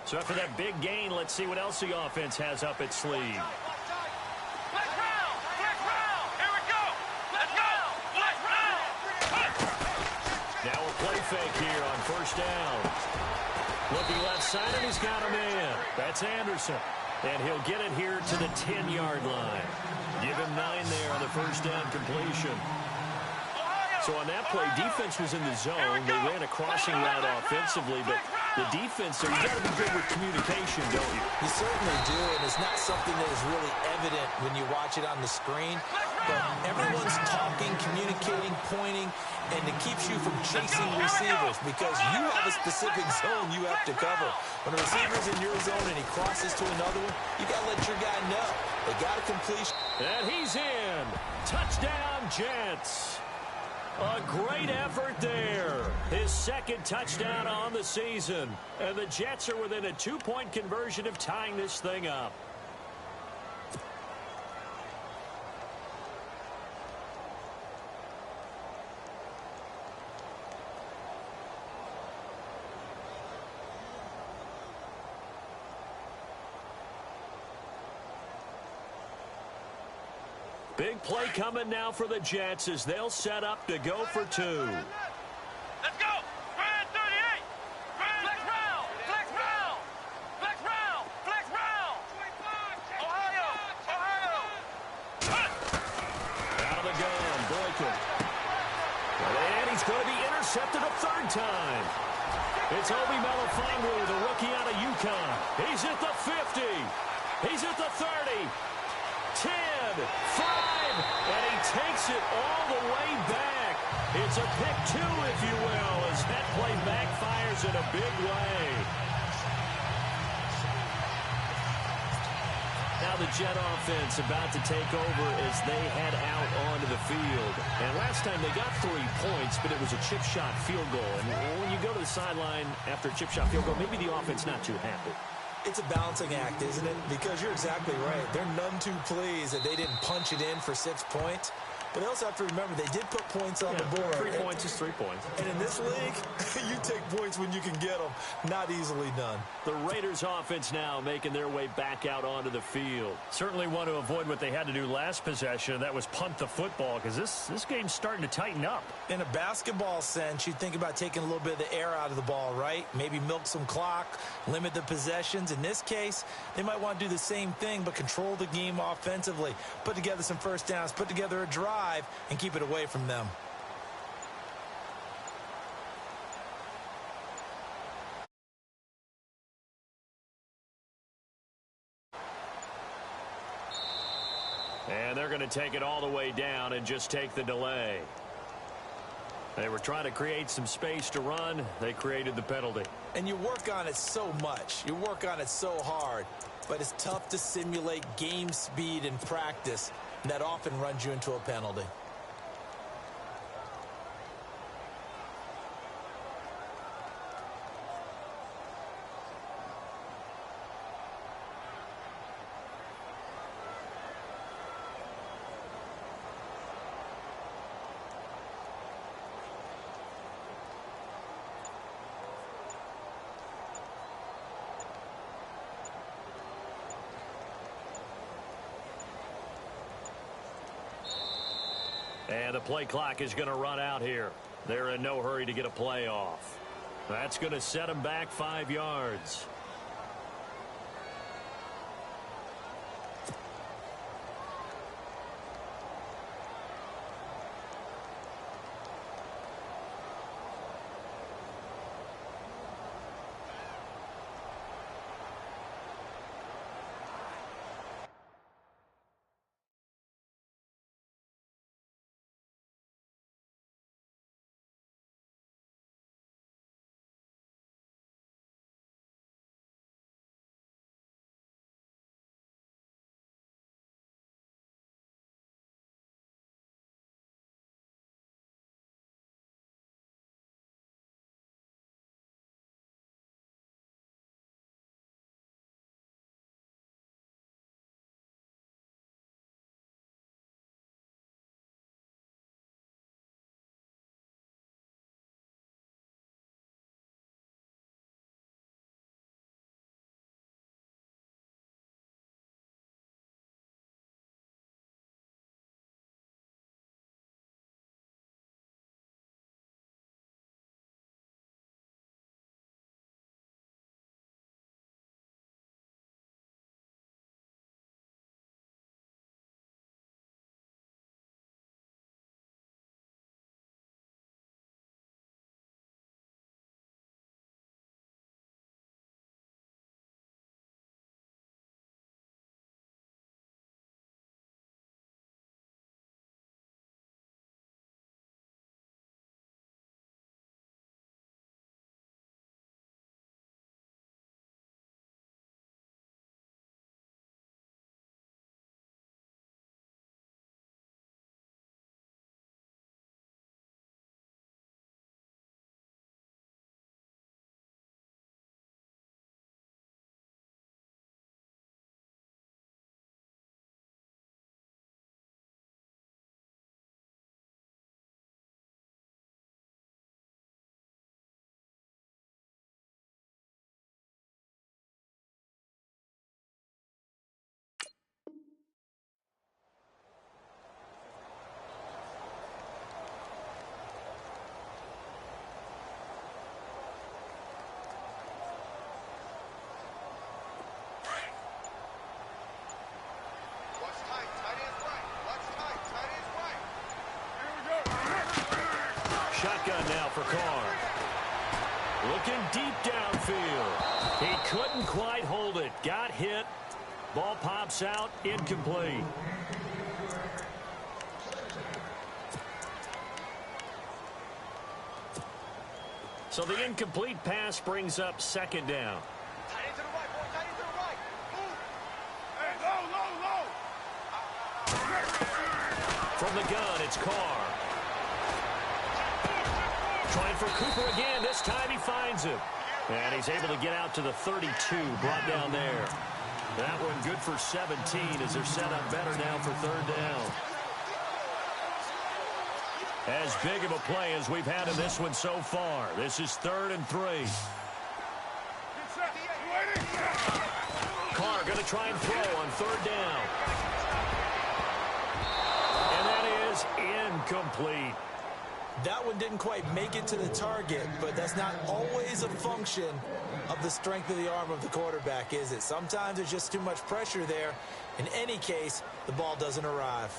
So after that big gain, let's see what else the offense has up its sleeve. Flex round. Flex round. Here we go. Let's go. Flex round. Now a play fake here on first down. Looking left side, and he's got a man. That's Anderson. And he'll get it here to the 10-yard line. Give him 9 there on the first down completion. So on that play, defense was in the zone. They ran a crossing route offensively, but the defense, you got to be good with communication, don't you? You certainly do, and it's not something that is really evident when you watch it on the screen. But everyone's talking, communicating, pointing, and it keeps you from chasing receivers because you have a specific zone you have to cover. When a receiver's in your zone and he crosses to another one, you got to let your guy know. They got a completion. And he's in. Touchdown, Jets. A great effort there. His second touchdown on the season. And the Jets are within a 2-point conversion of tying this thing up. Big play coming now for the Jets as they'll set up to go for 2. Let's go. Grand 38. Flex round. Flex round. Flex round. Flex round. Ohio. Ohio. Out of the gun, Boykin. And he's going to be intercepted a third time. It's Obi Melifonwu, the rookie out of UConn. He's at the 50. He's at the 30. 10, 5, and he takes it all the way back. It's a pick 2, if you will, as that play backfires in a big way. Now the Jet offense about to take over as they head out onto the field. And last time they got 3 points, but it was a chip shot field goal. And when you go to the sideline after a chip shot field goal, maybe the offense not too happy. It's a balancing act, isn't it? Because you're exactly right. They're none too pleased that they didn't punch it in for 6 points. But they also have to remember they did put points on the board. 3 points is 3 points. And in this league, you take points when you can get them. Not easily done. The Raiders offense now making their way back out onto the field. Certainly want to avoid what they had to do last possession. That was punt the football because this game's starting to tighten up. In a basketball sense, you think about taking a little bit of the air out of the ball, right? Maybe milk some clock, limit the possessions. In this case, they might want to do the same thing but control the game offensively. Put together some first downs, put together a drive, and keep it away from them. And they're going to take it all the way down and just take the delay. They were trying to create some space to run. They created the penalty. And you work on it so much. You work on it so hard. But it's tough to simulate game speed in practice. And that often runs you into a penalty. And the play clock is going to run out here. They're in no hurry to get a play off. That's going to set them back 5 yards. shotgun now for Carr. Looking deep downfield. He couldn't quite hold it. Got hit. Ball pops out. Incomplete. So the incomplete pass brings up second down. Tight end to the right, boy. Tight end to the right. Move. Hey, low. From the gun, it's Carr. Trying for Cooper again. This time he finds him. And he's able to get out to the 32, brought down there. That one good for 17 as they're set up better now for third down. As big of a play as we've had in this one so far. This is 3rd and 3. Carr going to try and throw on third down. And that is incomplete. That one didn't quite make it to the target, but that's not always a function of the strength of the arm of the quarterback, is it? Sometimes there's just too much pressure there. In any case, the ball doesn't arrive.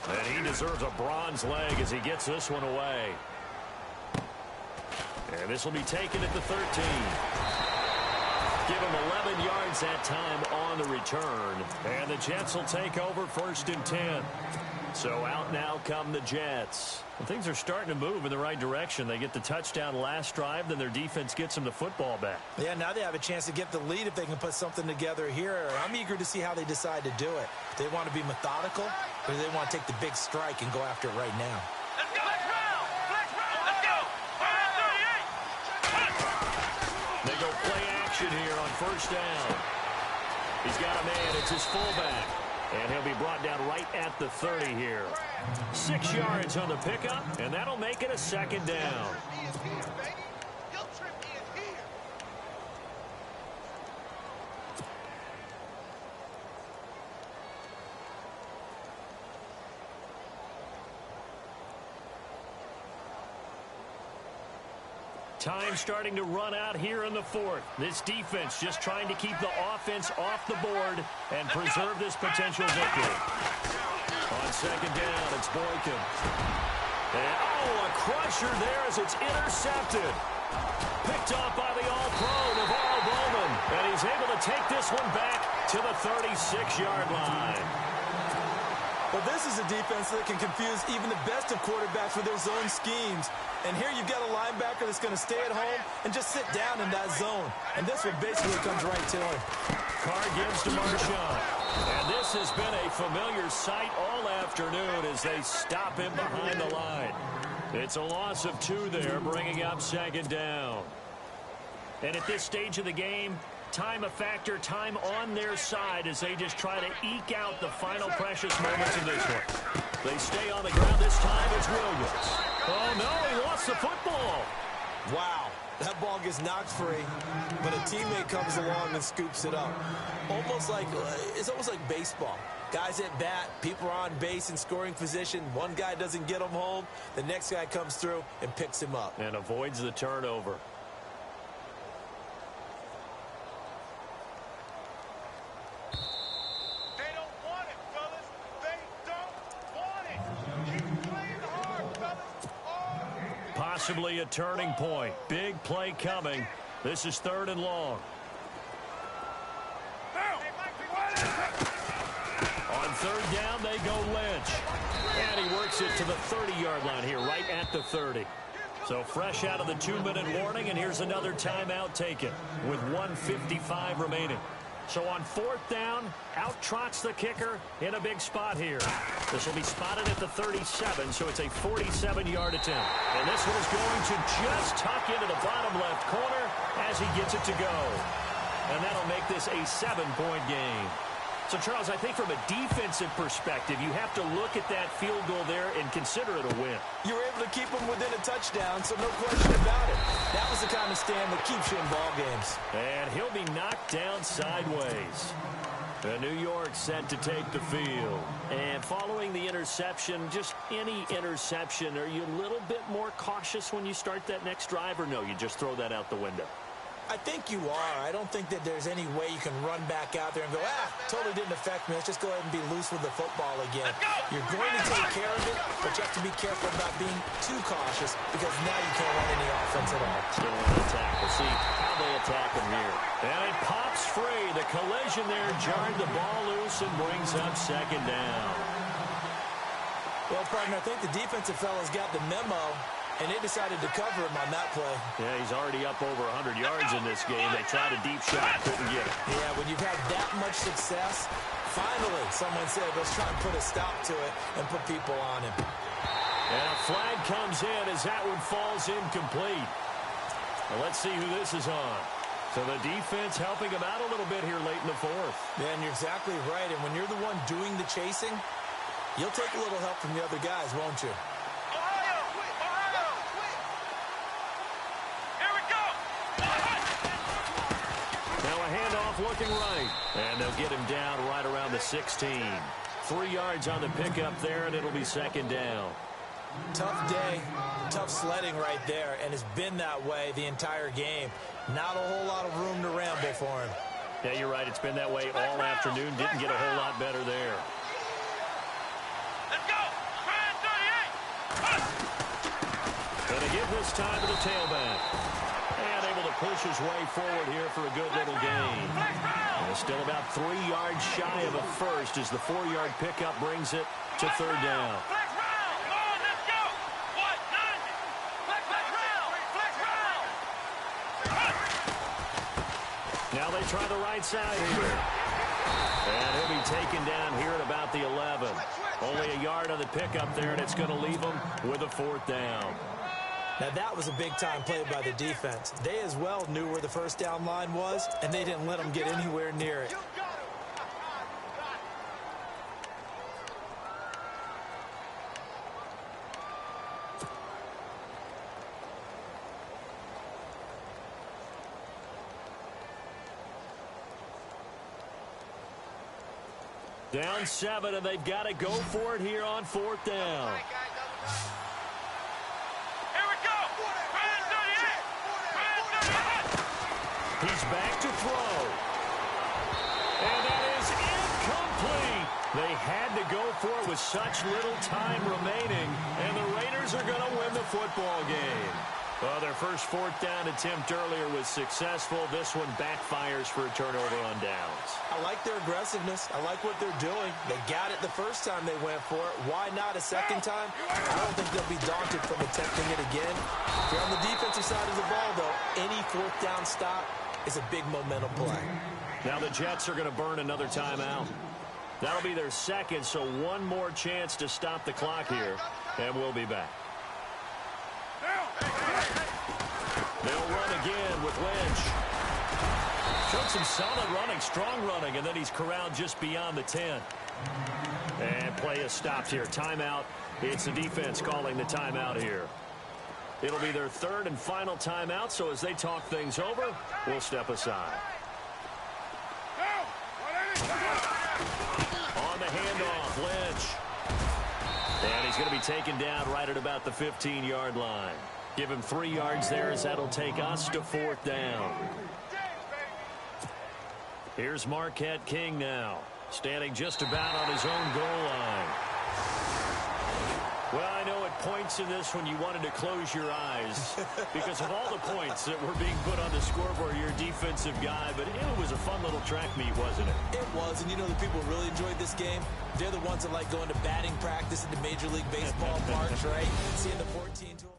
And he deserves a bronze leg as he gets this one away. And this will be taken at the 13. Give him 11 yards that time on the return. And the Jets will take over 1st and 10. So out now come the Jets. Well, things are starting to move in the right direction. They get the touchdown last drive, then their defense gets them the football back. Yeah, now they have a chance to get the lead if they can put something together here. I'm eager to see how they decide to do it. Do they want to be methodical, or do they want to take the big strike and go after it right now? Let's go. Flex round. Let's go. 38. They go play action here on 1st down. He's got a man. It's his fullback. And he'll be brought down right at the 30 here. 6 yards on the pickup, and that'll make it a 2nd down. Time starting to run out here in the 4th. This defense just trying to keep the offense off the board and preserve this potential victory. On 2nd down, it's Boykin. And, a crusher there as it's intercepted. Picked off by the All-Pro, Navarro Bowman. And he's able to take this one back to the 36-yard line. Well, this is a defense that can confuse even the best of quarterbacks with their zone schemes. And here you've got a linebacker that's going to stay at home and just sit down in that zone. And this one basically comes right to him. Carr gives to Marshawn. And this has been a familiar sight all afternoon as they stop him behind the line. It's a loss of 2 there, bringing up 2nd down. And at this stage of the game, time a factor, time on their side as they just try to eke out the final precious moments of this one. They stay on the ground. This time it's Williams. Oh, no, he lost the football. Wow, that ball gets knocked free, but a teammate comes along and scoops it up. It's almost like baseball. Guys at bat, people are on base in scoring position. One guy doesn't get him home. The next guy comes through and picks him up. And avoids the turnover. Possibly a turning point. Big play coming. This is 3rd and long. On 3rd down, they go Lynch. And he works it to the 30-yard line here, right at the 30. So fresh out of the 2-minute warning, and here's another timeout taken with 1:55 remaining. So on 4th down, out trots the kicker in a big spot here. This will be spotted at the 37, so it's a 47-yard attempt. And this one is going to just tuck into the bottom left corner as he gets it to go. And that'll make this a 7-point game. So, Charles, I think from a defensive perspective, you have to look at that field goal there and consider it a win. You were able to keep them within a touchdown, so no question about it. That was the kind of stand that keeps you in ball games. And he'll be knocked down sideways. New York set to take the field. And following the interception, just any interception, are you a little bit more cautious when you start that next drive, or no, you just throw that out the window? I think you are. I don't think that there's any way you can run back out there and go, totally didn't affect me. Let's just go ahead and be loose with the football again. You're going to take care of it, but you have to be careful about being too cautious because now you can't run any offense at all. Still on the attack. We'll see how they attack him here. And it pops free. The collision there jarred the ball loose and brings up second down. Well, partner, I think the defensive fellas got the memo, and they decided to cover him on that play. Yeah, he's already up over 100 yards in this game. They tried a deep shot, couldn't get it. Yeah, when you've had that much success, finally someone said, let's try and put a stop to it and put people on him. And a flag comes in as that one falls incomplete. Well, let's see who this is on. So the defense helping him out a little bit here late in the fourth. Man, you're exactly right. And when you're the one doing the chasing, you'll take a little help from the other guys, won't you? Ohio! Ohio! Here we go! Now a handoff looking right. And they'll get him down right around the 16. 3 yards on the pickup there, and it'll be second down. Tough day, tough sledding right there, and it's been that way the entire game. Not a whole lot of room to ramble for him. Yeah, you're right. It's been that way all afternoon. Didn't get a whole lot better there. Let's go! Grand 38! Going to give this time to the tailback. And able to push his way forward here for a good little gain. And still about 3 yards shy of a first as the 4-yard pickup brings it to third down. Flex round! Come on, let's go! What? 90! Flex round! Flex round! Now they try the right side here. And he'll be taken down here at about the 11. Only a yard on the pickup there, and it's going to leave him with a fourth down. Now, that was a big-time play by the defense. They as well knew where the first down line was, and they didn't let them get anywhere near it. Down 7, and they've got to go for it here on fourth down. Here we go! Grand 38! Grand 38! He's back to throw. And that is incomplete. They had to go for it with such little time remaining, and the Raiders are going to win the football game. Well, their first fourth down attempt earlier was successful. This one backfires for a turnover on downs. I like their aggressiveness. I like what they're doing. They got it the first time they went for it. Why not a second time? I don't think they'll be daunted from attempting it again. If you're on the defensive side of the ball, though, any fourth down stop is a big momentum play. Now the Jets are going to burn another timeout. That'll be their second, so one more chance to stop the clock here, and we'll be back. They'll run again with Lynch. Showed some solid running, strong running, and then he's corralled just beyond the 10. And play is stopped here. Timeout. It's the defense calling the timeout here. It'll be their third and final timeout, so as they talk things over, we'll step aside. On the handoff, Lynch. And he's going to be taken down right at about the 15-yard line. Give him 3 yards there as that'll take us to fourth down. Here's Marquette King now, standing just about on his own goal line. Well, I know at points in this when you wanted to close your eyes because of all the points that were being put on the scoreboard, you're a defensive guy, but it was a fun little track meet, wasn't it? It was, and you know the people who really enjoyed this game? They're the ones that like going to batting practice at the Major League Baseball parks, right? Seeing the 14 tool.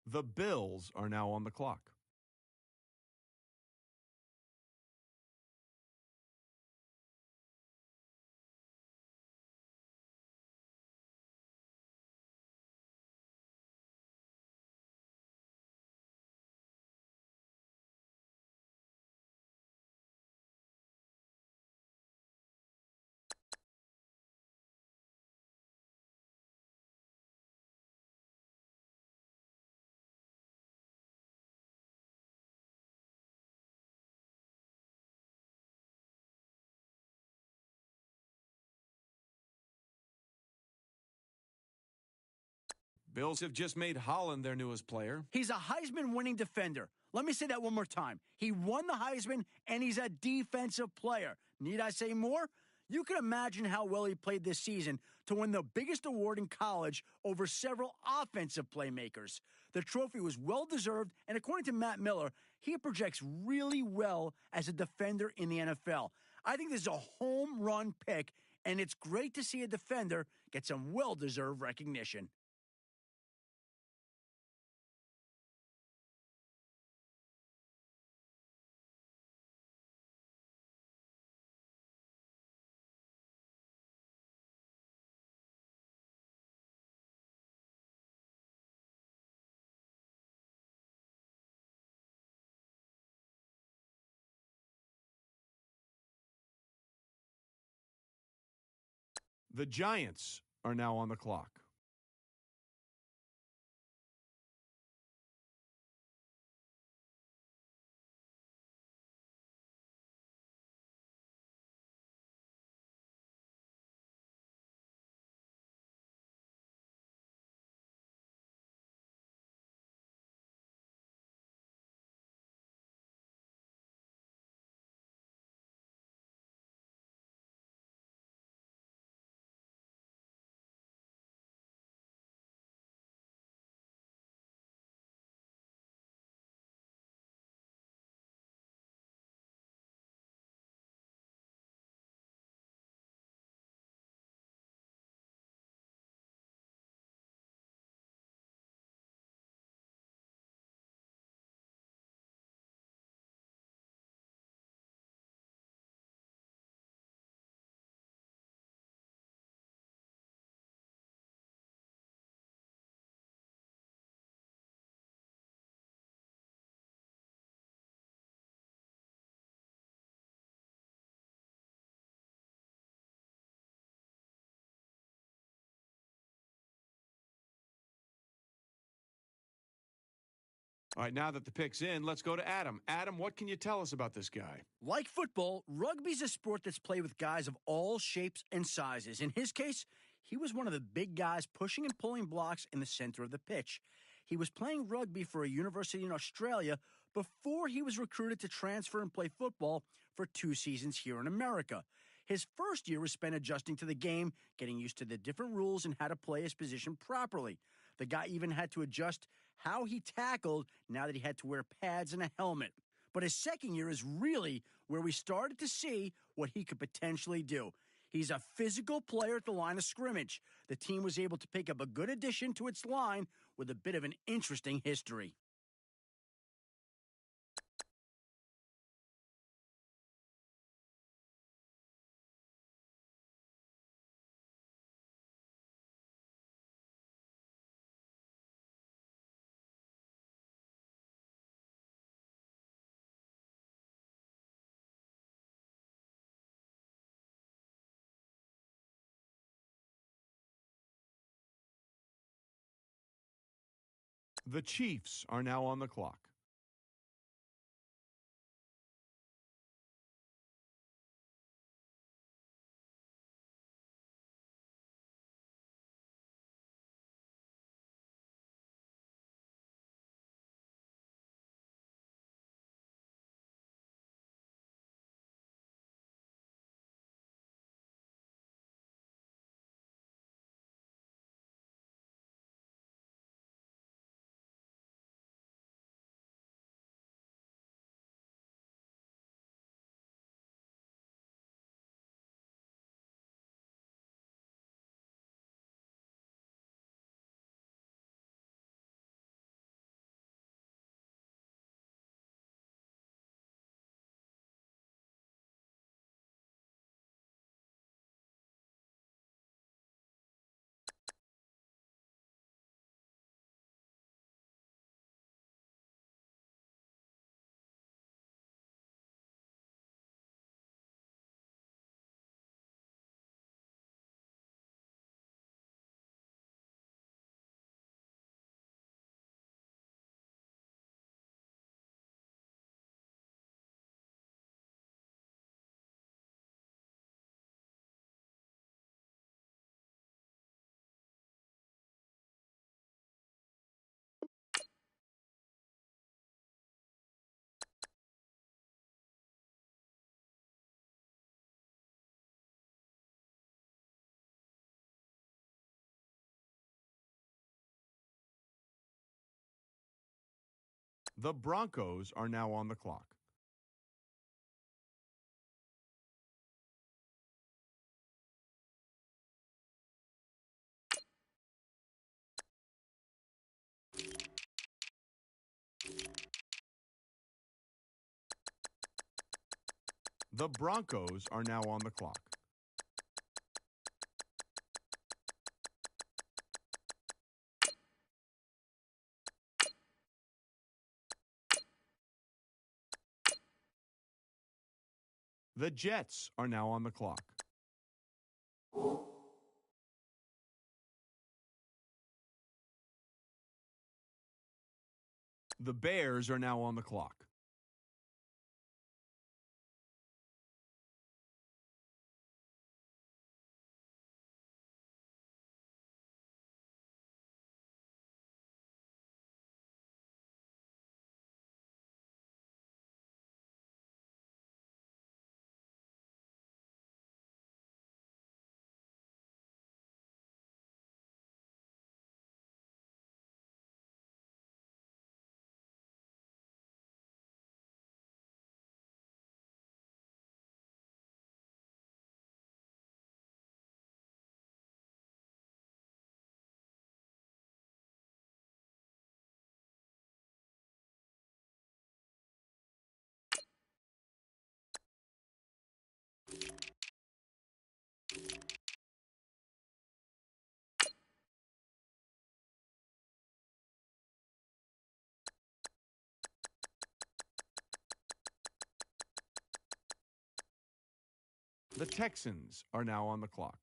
The Bills are now on the clock. Bills have just made Holland their newest player. He's a Heisman-winning defender. Let me say that one more time. He won the Heisman, and he's a defensive player. Need I say more? You can imagine how well he played this season to win the biggest award in college over several offensive playmakers. The trophy was well-deserved, and according to Matt Miller, he projects really well as a defender in the NFL. I think this is a home run pick, and it's great to see a defender get some well-deserved recognition. The Giants are now on the clock. All right, now that the pick's in, let's go to Adam. Adam, what can you tell us about this guy? Like football, rugby's a sport that's played with guys of all shapes and sizes. In his case, he was one of the big guys pushing and pulling blocks in the center of the pitch. He was playing rugby for a university in Australia before he was recruited to transfer and play football for 2 seasons here in America. His first year was spent adjusting to the game, getting used to the different rules and how to play his position properly. The guy even had to adjust how he tackled now that he had to wear pads and a helmet. But his second year is really where we started to see what he could potentially do. He's a physical player at the line of scrimmage. The team was able to pick up a good addition to its line with a bit of an interesting history. The Chiefs are now on the clock. The Broncos are now on the clock. The Broncos are now on the clock. The Jets are now on the clock. The Bears are now on the clock. The Texans are now on the clock.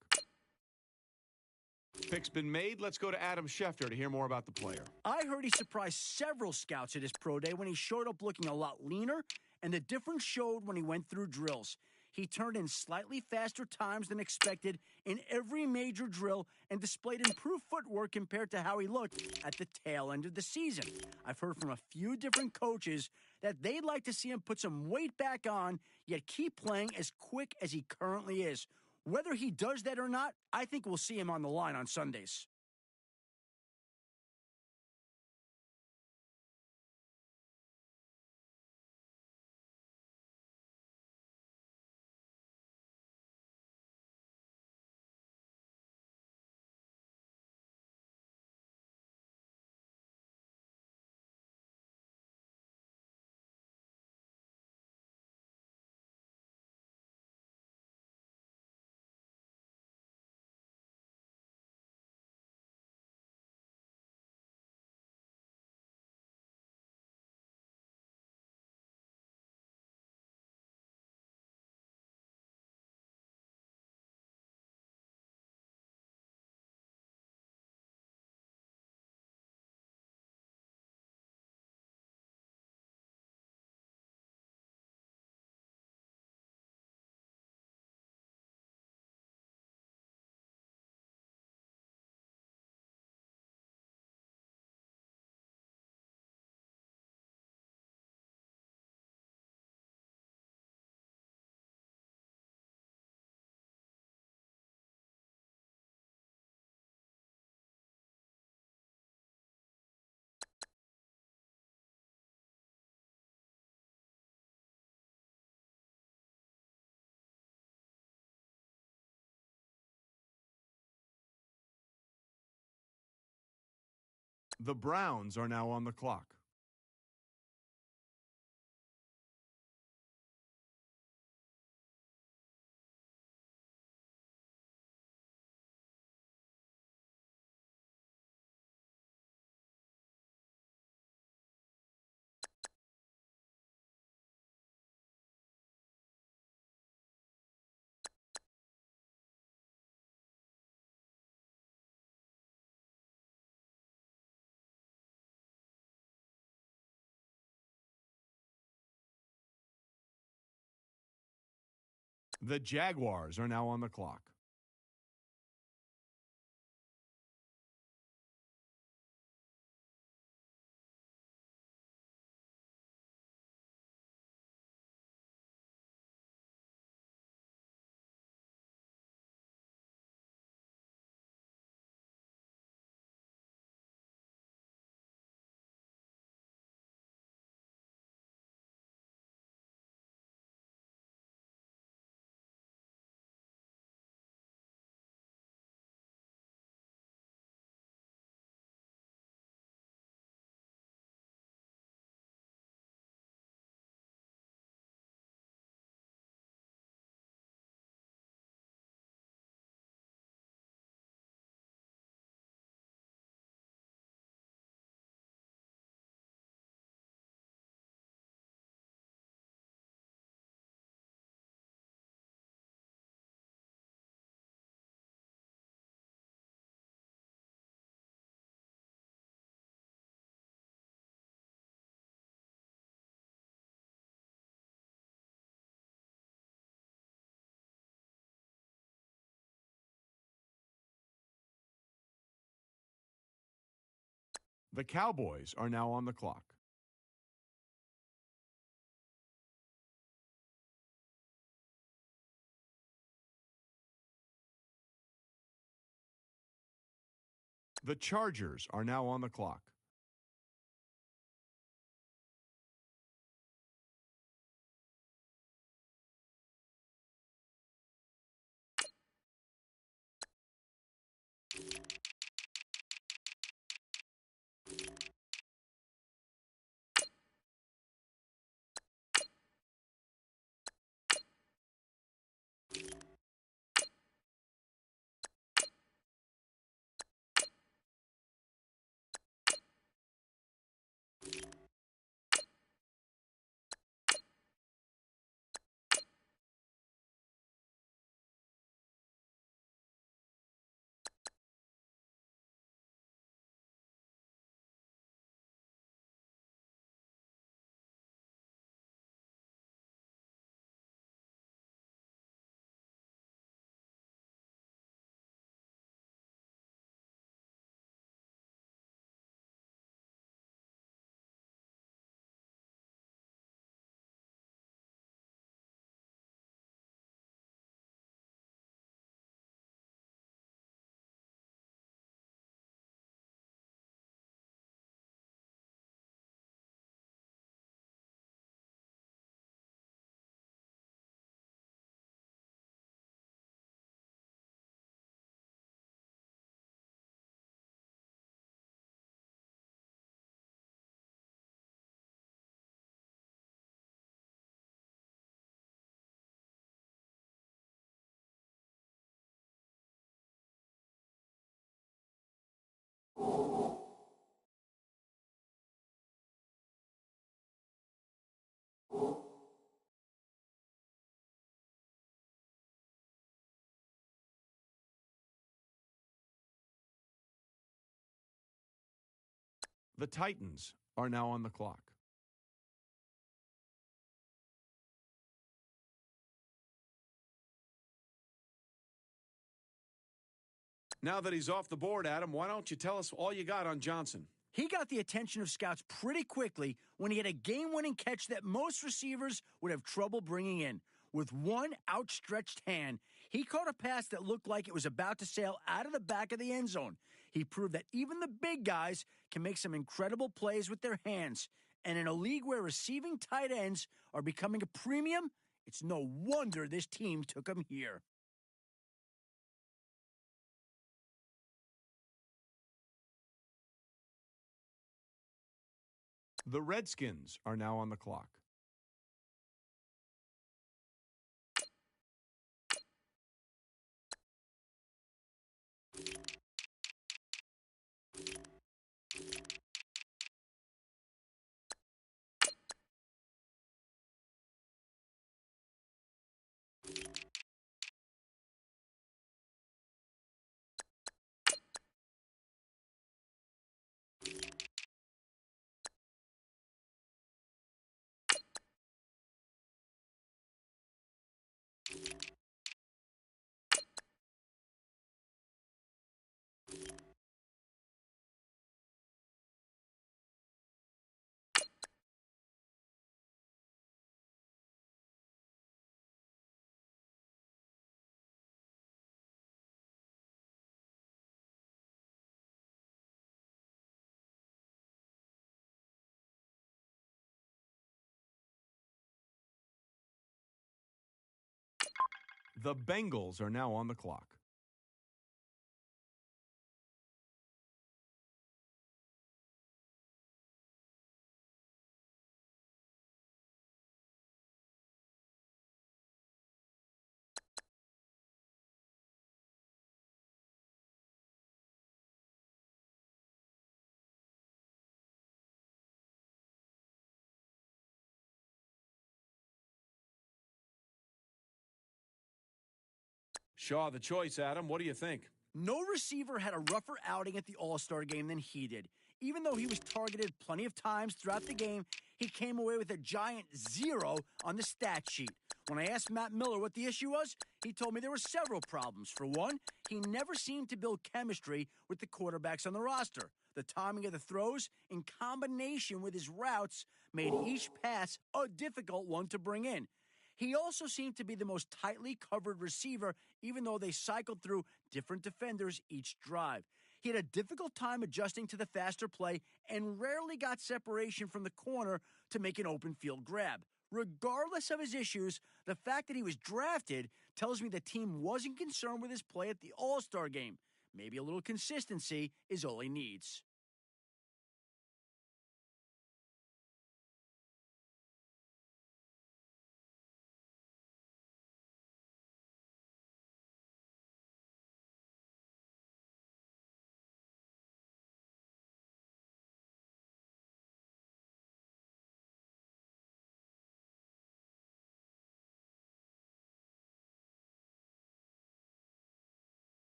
Pick's been made. Let's go to Adam Schefter to hear more about the player. I heard he surprised several scouts at his pro day when he showed up looking a lot leaner, and the difference showed when he went through drills. He turned in slightly faster times than expected in every major drill and displayed improved footwork compared to how he looked at the tail end of the season. I've heard from a few different coaches that they'd like to see him put some weight back on, yet keep playing as quick as he currently is. Whether he does that or not, I think we'll see him on the line on Sundays. The Browns are now on the clock. The Jaguars are now on the clock. The Cowboys are now on the clock. The Chargers are now on the clock. The Titans are now on the clock. Now that he's off the board, Adam, why don't you tell us all you got on Johnson? He got the attention of scouts pretty quickly when he had a game-winning catch that most receivers would have trouble bringing in. With one outstretched hand, he caught a pass that looked like it was about to sail out of the back of the end zone. He proved that even the big guys can make some incredible plays with their hands. And in a league where receiving tight ends are becoming a premium, it's no wonder this team took him here. The Redskins are now on the clock. The Bengals are now on the clock. Shaw, the choice, Adam. What do you think? No receiver had a rougher outing at the All-Star game than he did. Even though he was targeted plenty of times throughout the game, he came away with a giant 0 on the stat sheet. When I asked Matt Miller what the issue was, he told me there were several problems. For one, he never seemed to build chemistry with the quarterbacks on the roster. The timing of the throws, in combination with his routes, made each pass a difficult one to bring in. He also seemed to be the most tightly covered receiver, even though they cycled through different defenders each drive. He had a difficult time adjusting to the faster play and rarely got separation from the corner to make an open field grab. Regardless of his issues, the fact that he was drafted tells me the team wasn't concerned with his play at the All-Star game. Maybe a little consistency is all he needs.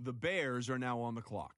The Bears are now on the clock.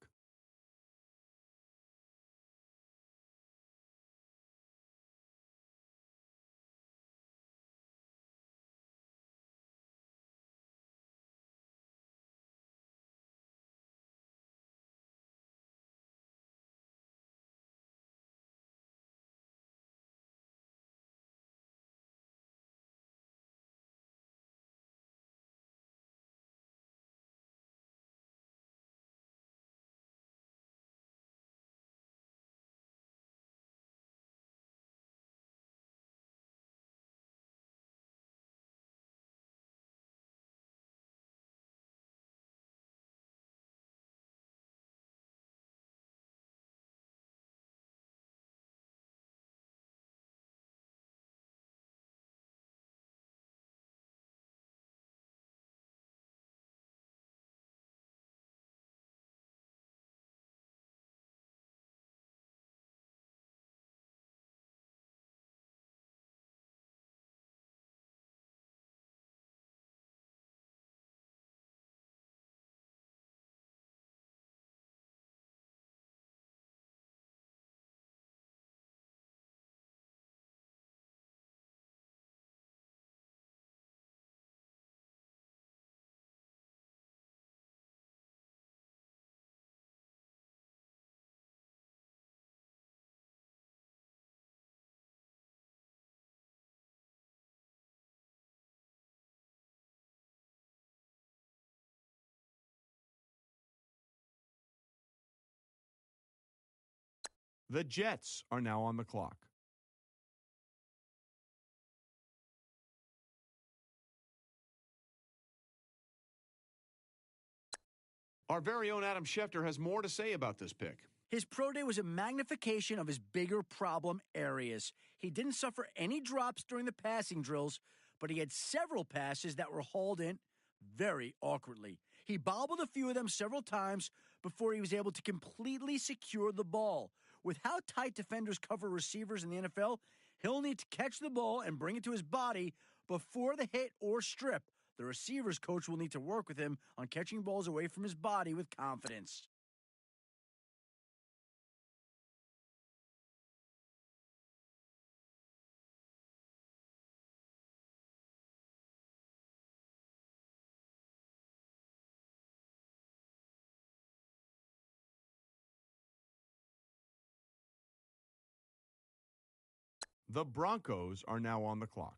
The Jets are now on the clock. Our very own Adam Schefter has more to say about this pick. His pro day was a magnification of his bigger problem areas. He didn't suffer any drops during the passing drills, but he had several passes that were hauled in very awkwardly. He bobbled a few of them several times before he was able to completely secure the ball. With how tight defenders cover receivers in the NFL, he'll need to catch the ball and bring it to his body before the hit or strip. The receivers coach will need to work with him on catching balls away from his body with confidence. The Broncos are now on the clock.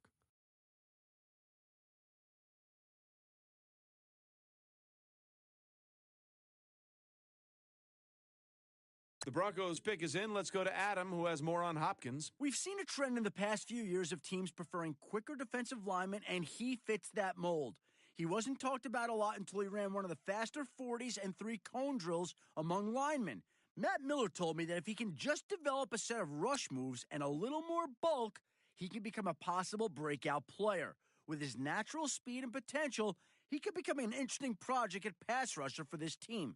The Broncos pick is in. Let's go to Adam, who has more on Hopkins. We've seen a trend in the past few years of teams preferring quicker defensive linemen, and he fits that mold. He wasn't talked about a lot until he ran one of the faster 40s and 3 cone drills among linemen. Matt Miller told me that if he can just develop a set of rush moves and a little more bulk, he can become a possible breakout player. With his natural speed and potential, he could become an interesting project at pass rusher for this team.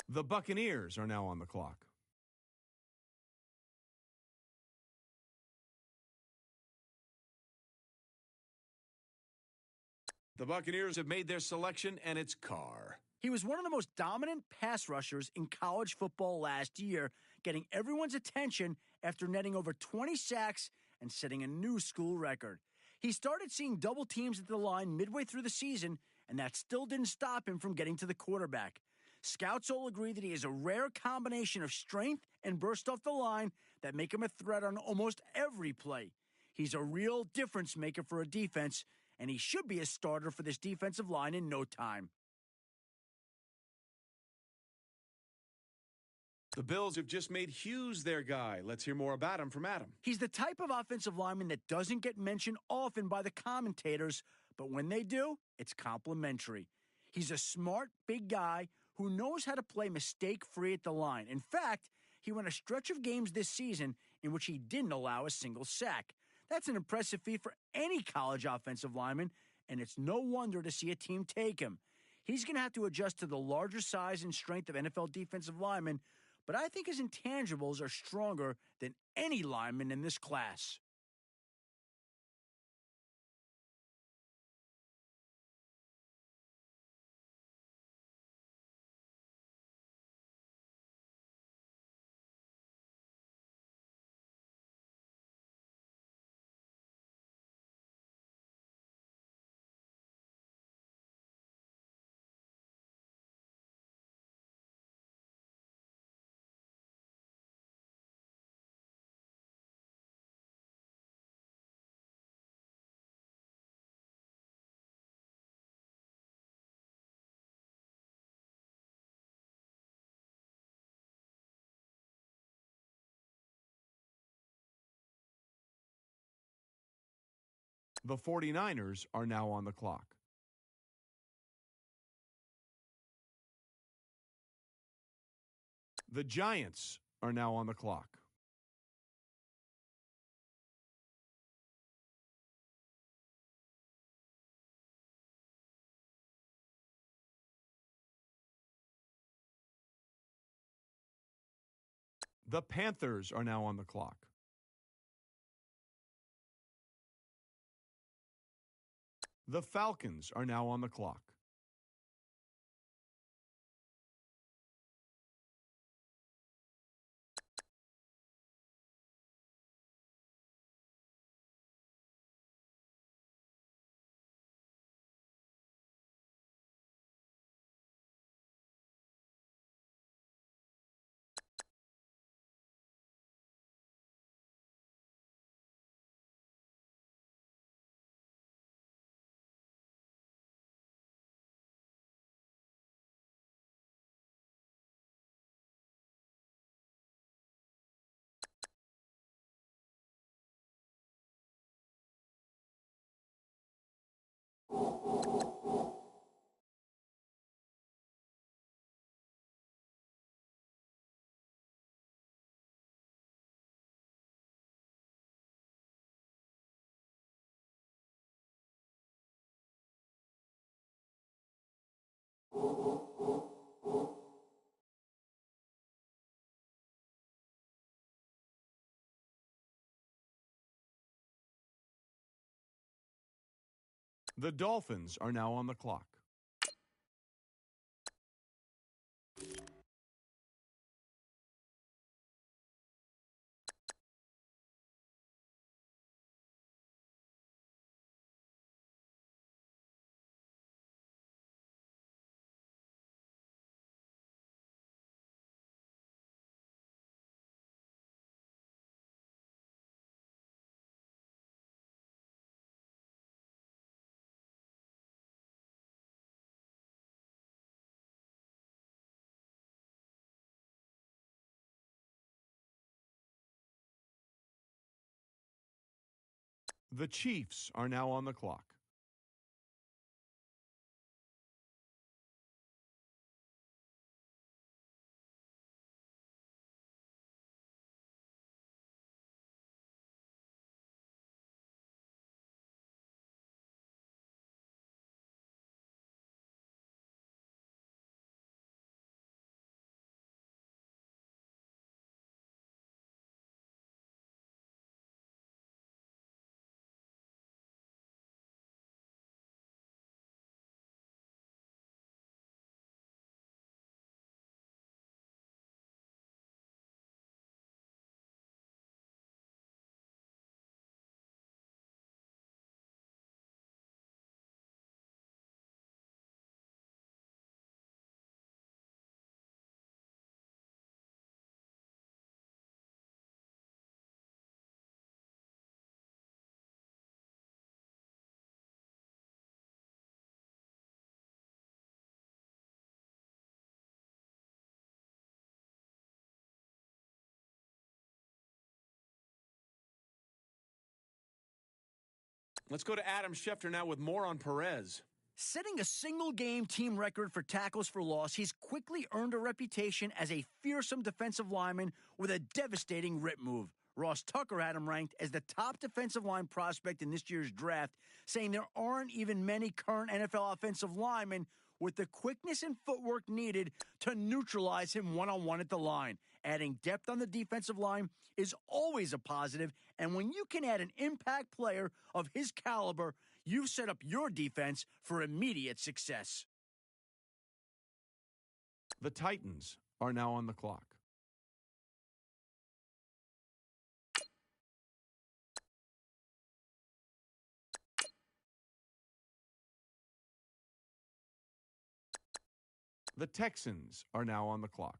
The Buccaneers are now on the clock. The Buccaneers have made their selection, and it's Carr. He was one of the most dominant pass rushers in college football last year, getting everyone's attention after netting over 20 sacks and setting a new school record. He started seeing double teams at the line midway through the season, and that still didn't stop him from getting to the quarterback. Scouts all agree that he has a rare combination of strength and burst off the line that make him a threat on almost every play. He's a real difference maker for a defense, and he should be a starter for this defensive line in no time. The Bills have just made Hughes their guy. Let's hear more about him from Adam. He's the type of offensive lineman that doesn't get mentioned often by the commentators, but when they do, it's complimentary. He's a smart, big guy who knows how to play mistake-free at the line. In fact, he won a stretch of games this season in which he didn't allow a single sack. That's an impressive feat for any college offensive lineman, and it's no wonder to see a team take him. He's going to have to adjust to the larger size and strength of NFL defensive linemen, but I think his intangibles are stronger than any lineman in this class. The 49ers are now on the clock. The Giants are now on the clock. The Panthers are now on the clock. The Falcons are now on the clock. The Dolphins are now on the clock. The Chiefs are now on the clock. Let's go to Adam Schefter now with more on Perez. Setting a single-game team record for tackles for loss, he's quickly earned a reputation as a fearsome defensive lineman with a devastating rip move. Ross Tucker had him ranked as the top defensive line prospect in this year's draft, saying there aren't even many current NFL offensive linemen with the quickness and footwork needed to neutralize him one-on-one at the line. Adding depth on the defensive line is always a positive, and when you can add an impact player of his caliber, you've set up your defense for immediate success. The Titans are now on the clock. The Texans are now on the clock.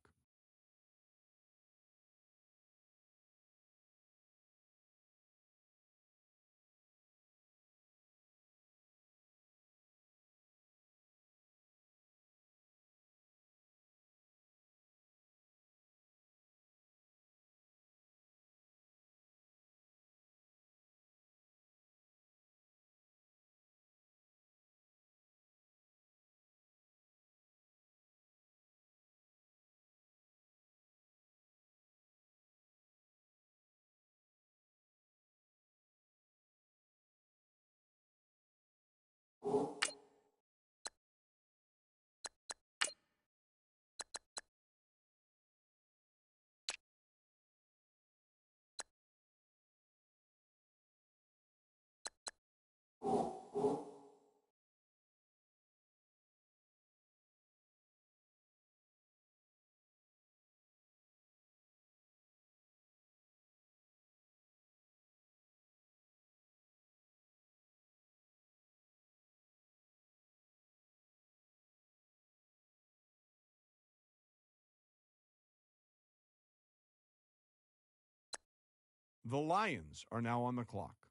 The Lions are now on the clock.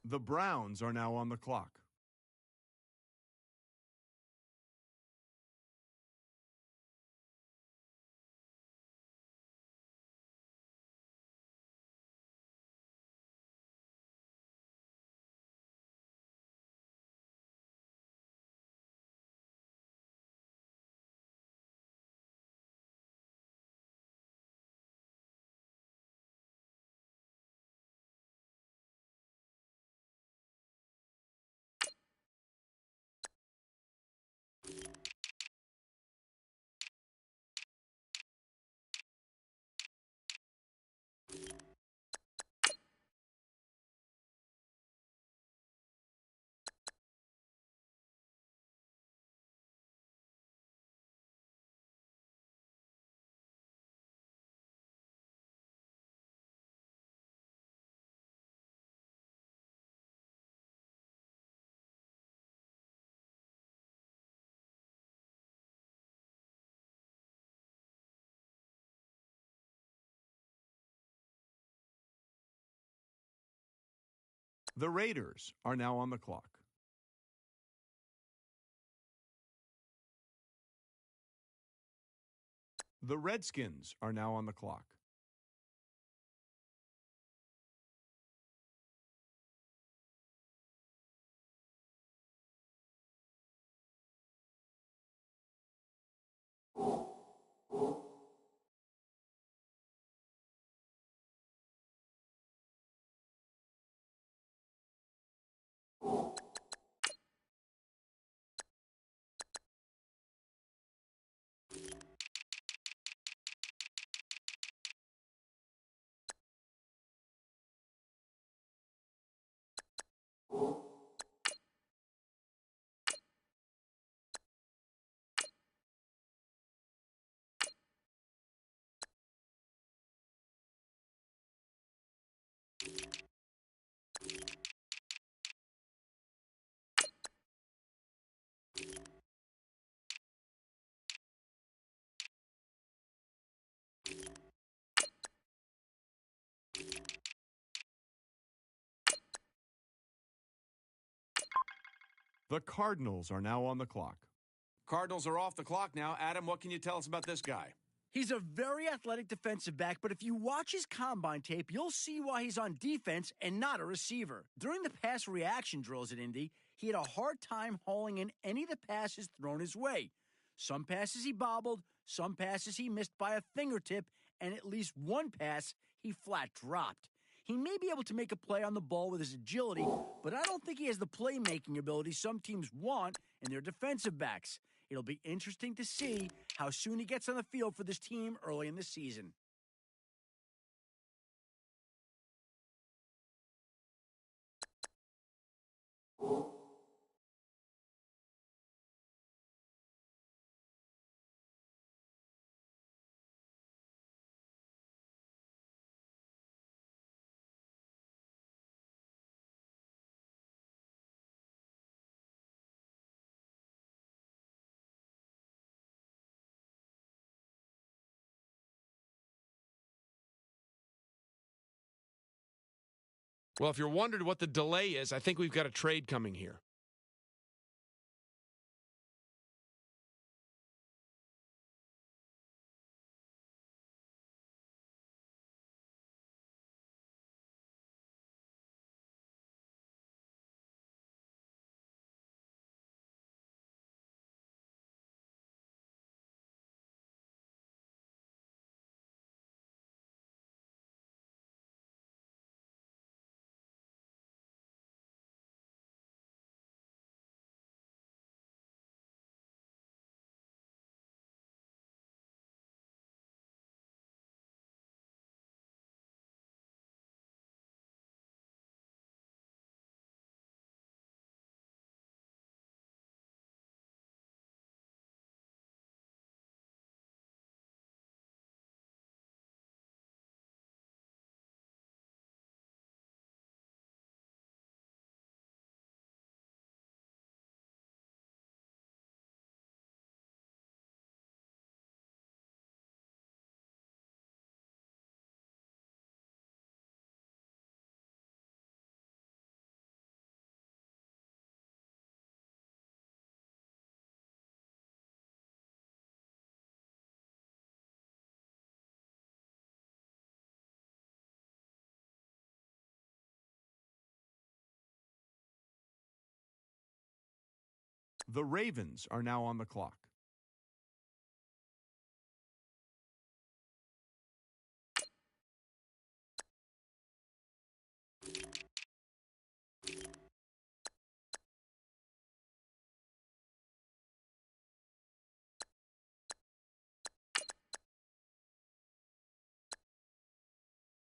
The Browns are now on the clock. The Raiders are now on the clock. The Redskins are now on the clock. The Cardinals are now on the clock. Cardinals are off the clock now. Adam, what can you tell us about this guy? He's a very athletic defensive back, but if you watch his combine tape, you'll see why he's on defense and not a receiver. During the pass reaction drills at Indy, he had a hard time hauling in any of the passes thrown his way. Some passes he bobbled, some passes he missed by a fingertip, and at least one pass he flat dropped. He may be able to make a play on the ball with his agility, but I don't think he has the playmaking ability some teams want in their defensive backs. It'll be interesting to see how soon he gets on the field for this team early in the season. Well, if you're wondering what the delay is, I think we've got a trade coming here. The Ravens are now on the clock.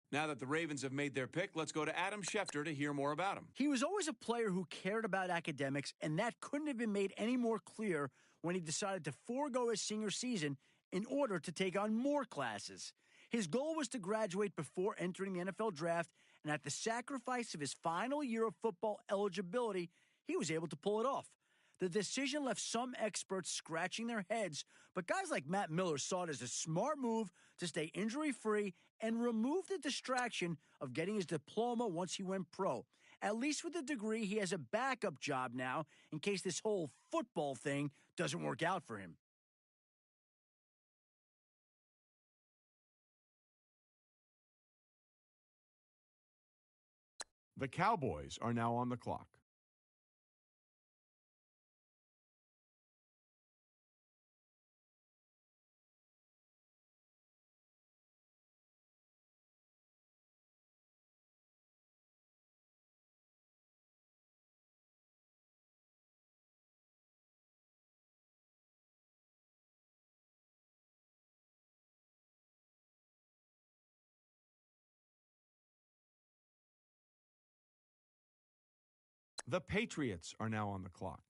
Now that the Ravens have made their pick, let's go to Adam Schefter to hear more about him. He was always a player who cared about academics, and that couldn't have been made any more clear when he decided to forego his senior season in order to take on more classes. His goal was to graduate before entering the NFL draft, and at the sacrifice of his final year of football eligibility, he was able to pull it off. The decision left some experts scratching their heads, but guys like Matt Miller saw it as a smart move to stay injury-free and remove the distraction of getting his diploma once he went pro. At least with a degree, he has a backup job now in case this whole football thing doesn't work out for him. The Cowboys are now on the clock. The Patriots are now on the clock.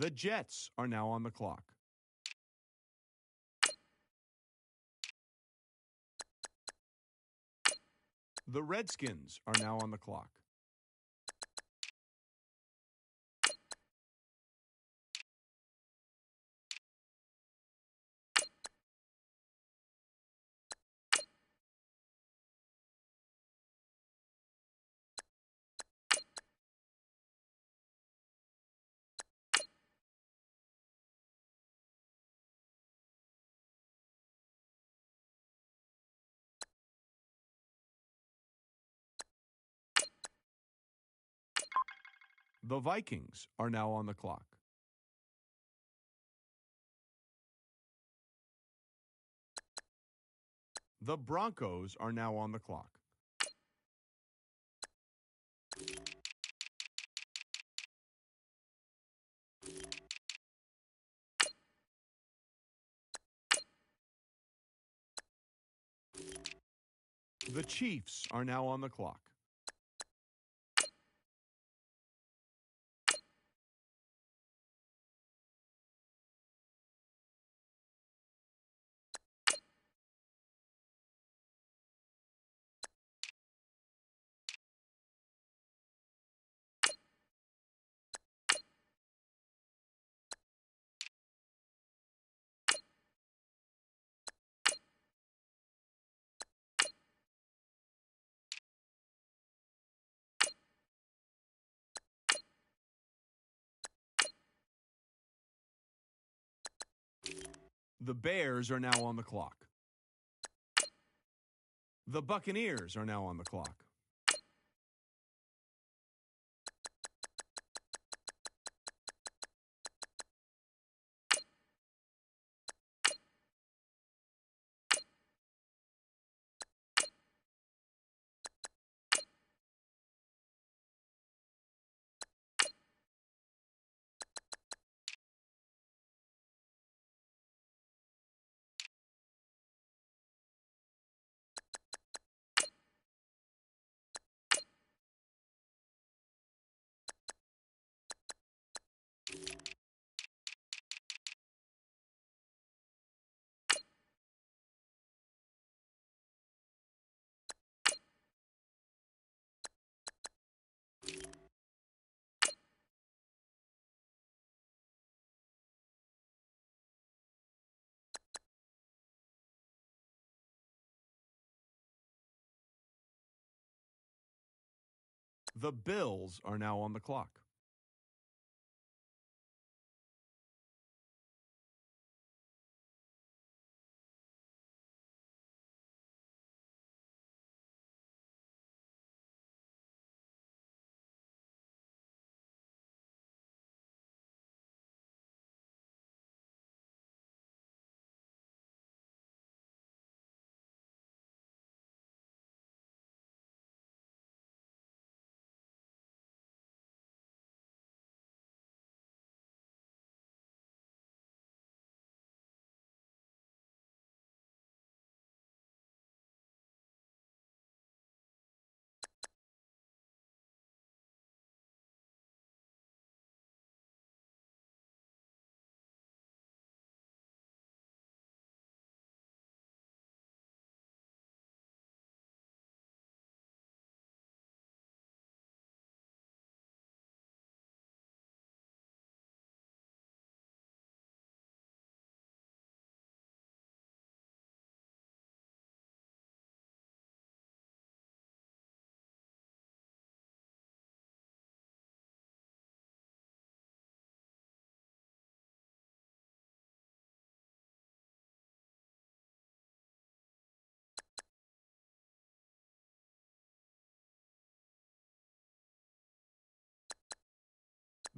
The Jets are now on the clock. The Redskins are now on the clock. The Vikings are now on the clock. The Broncos are now on the clock. The Chiefs are now on the clock. The Bears are now on the clock. The Buccaneers are now on the clock. The Bills are now on the clock.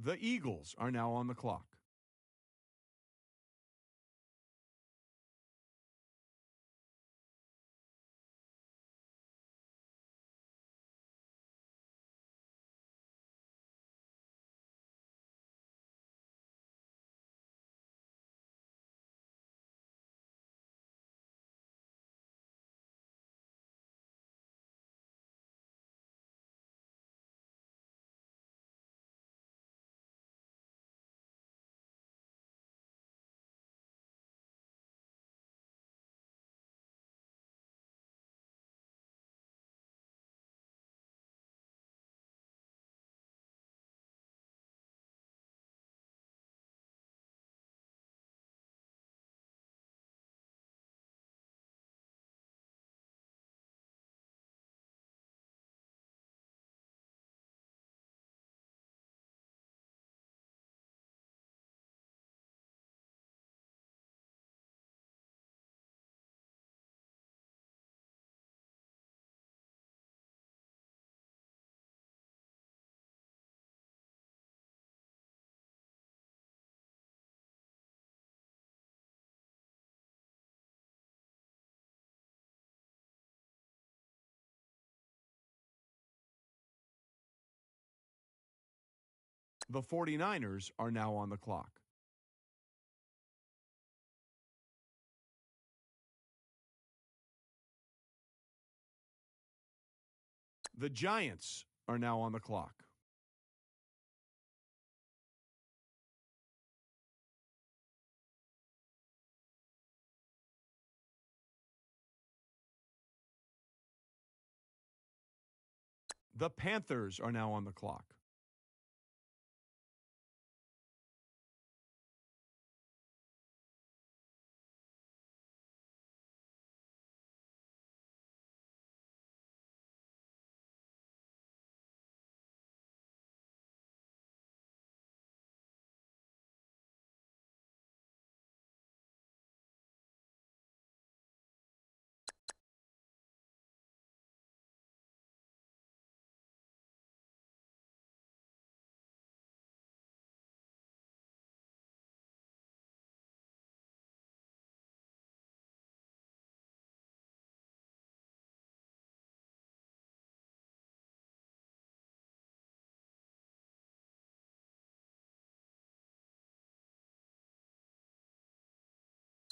The Eagles are now on the clock. The 49ers are now on the clock. The Giants are now on the clock. The Panthers are now on the clock.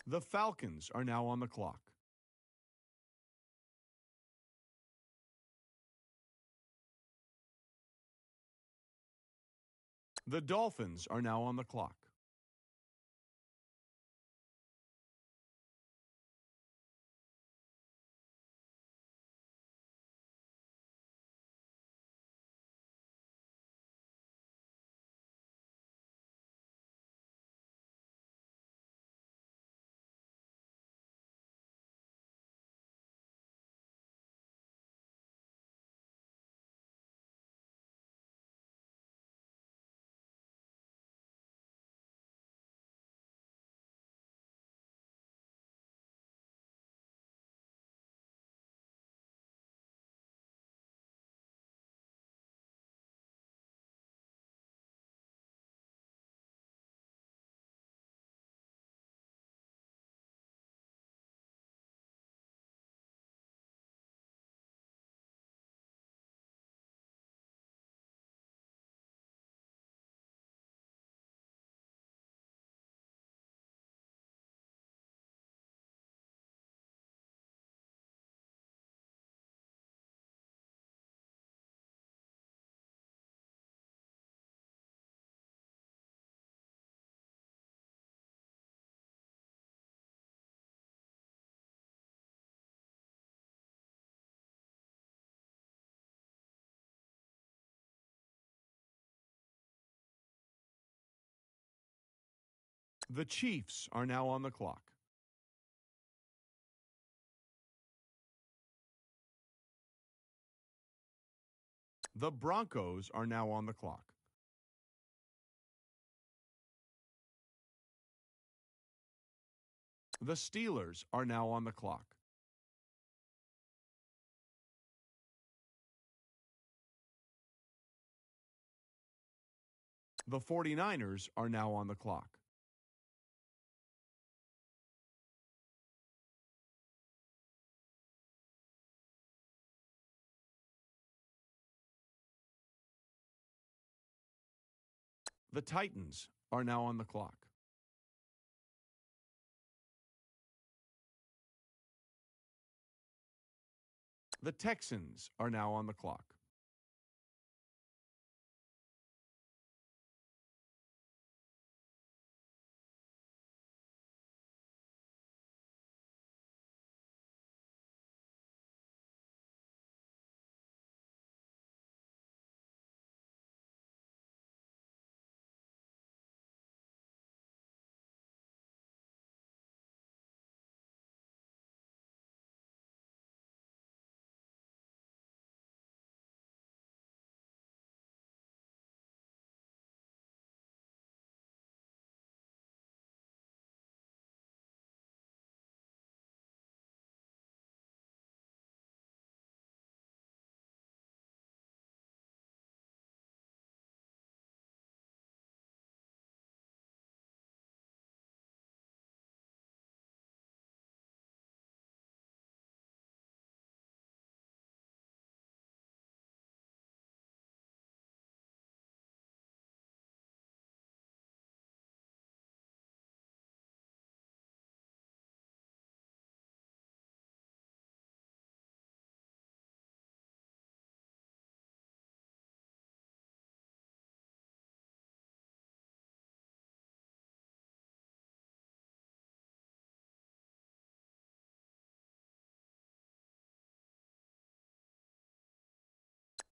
The Falcons are now on the clock. The Dolphins are now on the clock. The Chiefs are now on the clock. The Broncos are now on the clock. The Steelers are now on the clock. The 49ers are now on the clock. The Titans are now on the clock. The Texans are now on the clock.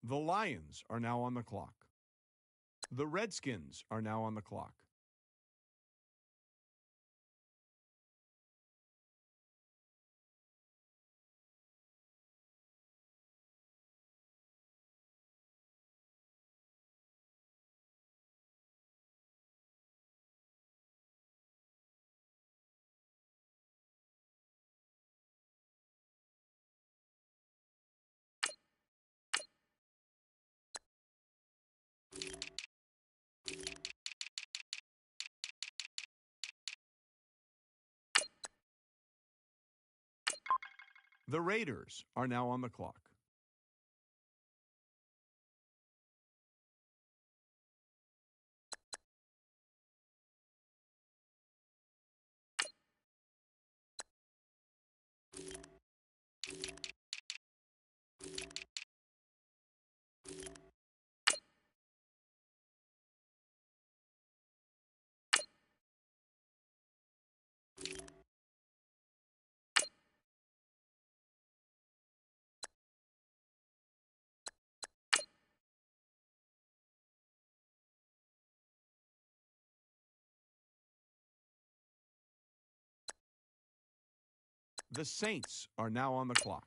The Lions are now on the clock. The Redskins are now on the clock. The Raiders are now on the clock. The Saints are now on the clock.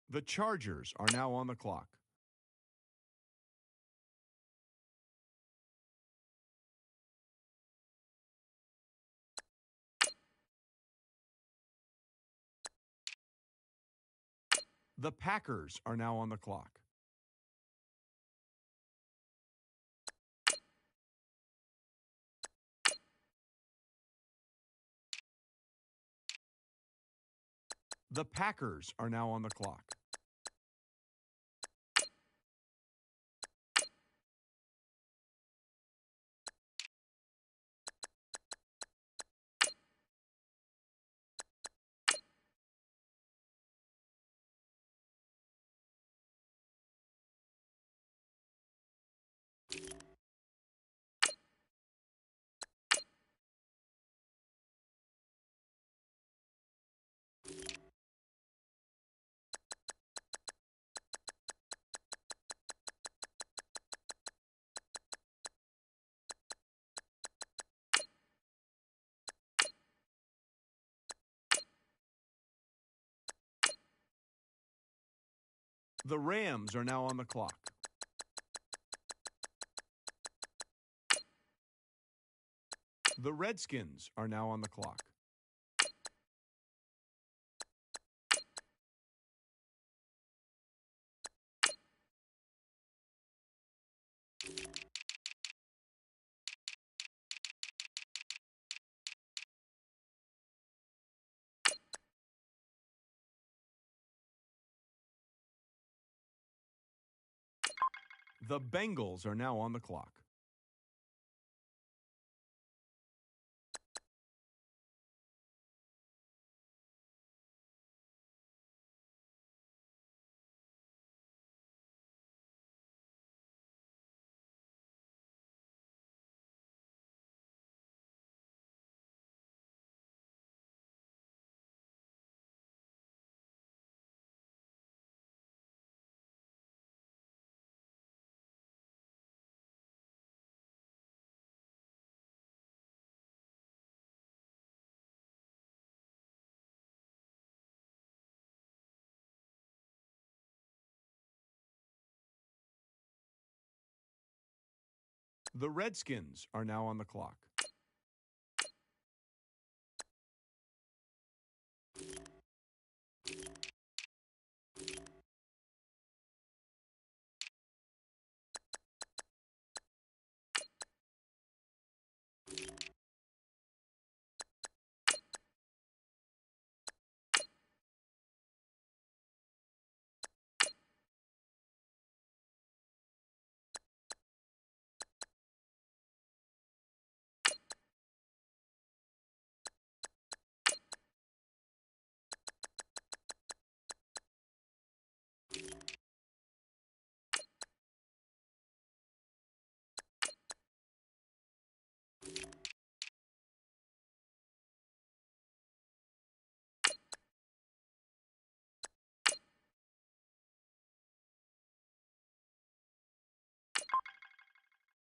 The Chargers are now on the clock. The Packers are now on the clock. The Packers are now on the clock. The Rams are now on the clock. The Redskins are now on the clock. The Bengals are now on the clock. The Redskins are now on the clock.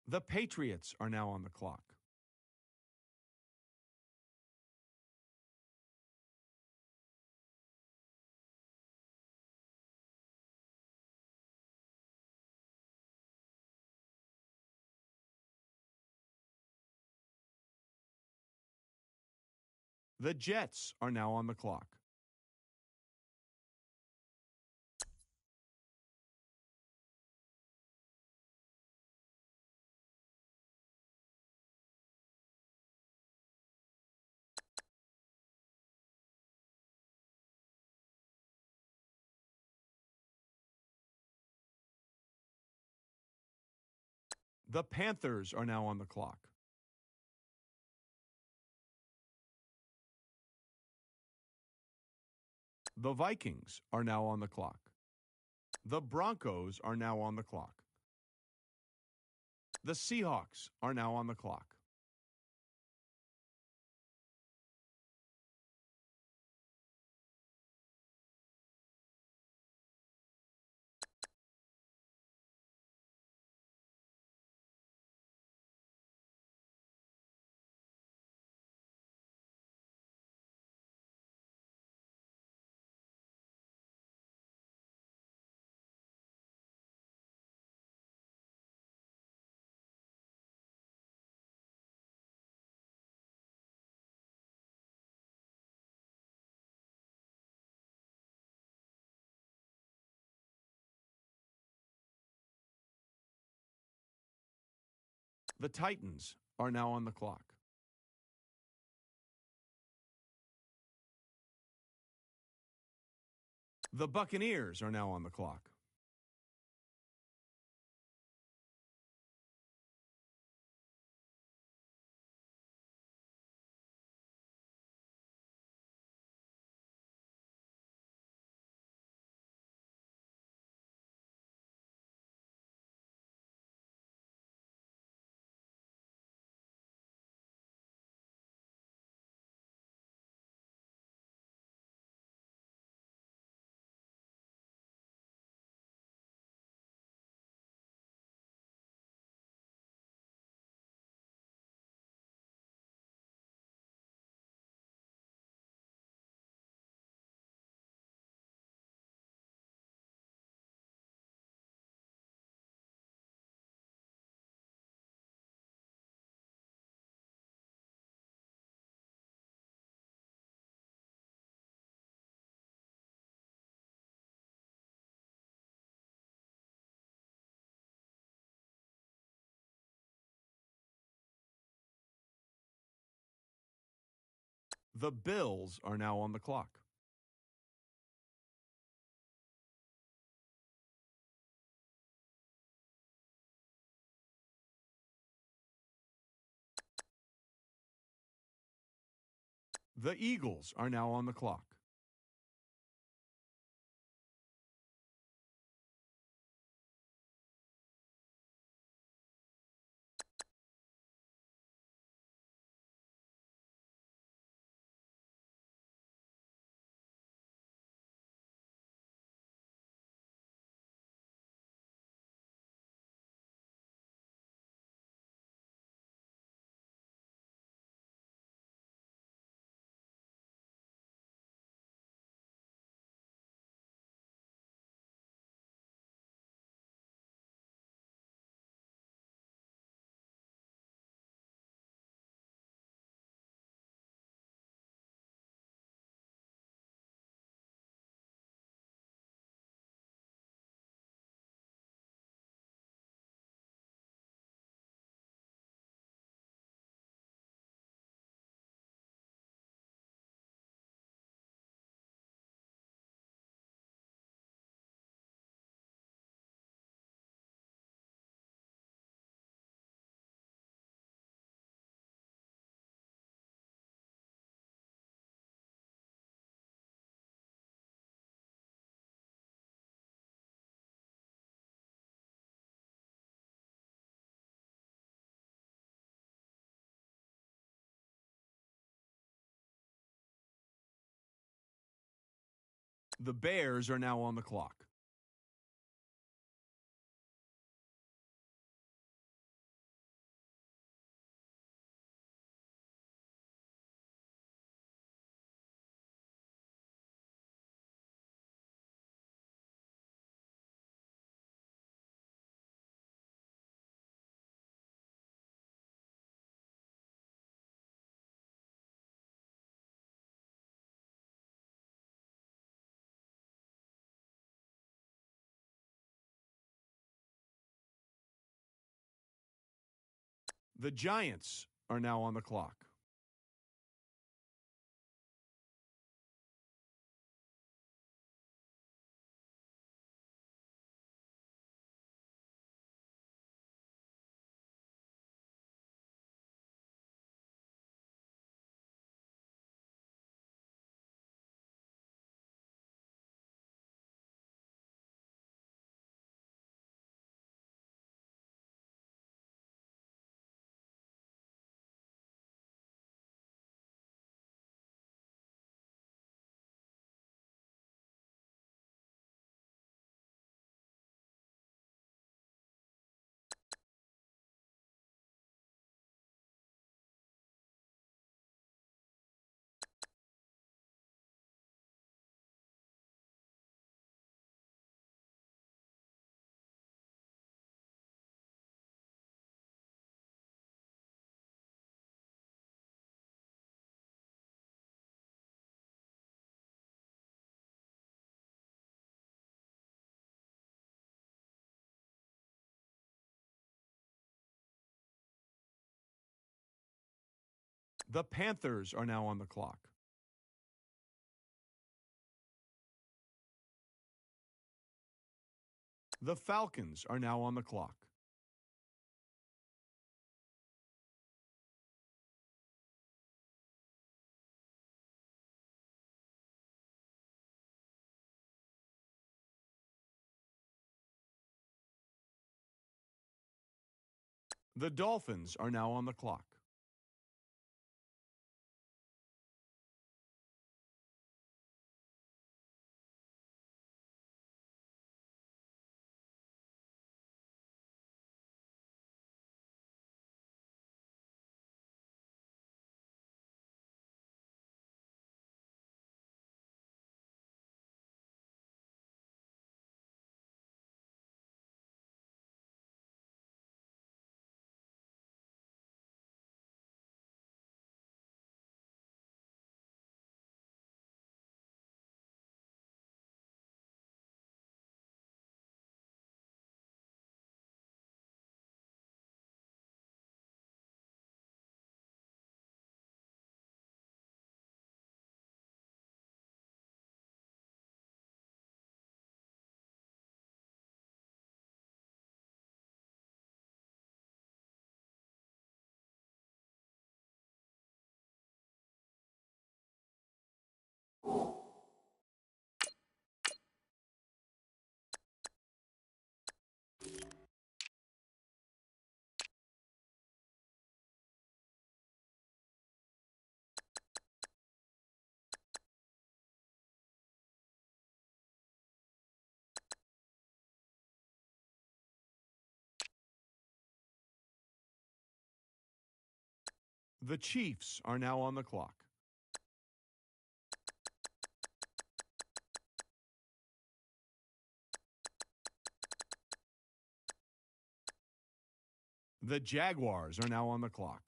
The Patriots are now on the clock. The Jets are now on the clock. The Panthers are now on the clock. The Vikings are now on the clock. The Broncos are now on the clock. The Seahawks are now on the clock. The Titans are now on the clock. The Buccaneers are now on the clock. The Bills are now on the clock. The Eagles are now on the clock. The Bears are now on the clock. The Giants are now on the clock. The Panthers are now on the clock. The Falcons are now on the clock. The Dolphins are now on the clock. The Chiefs are now on the clock. The Jaguars are now on the clock.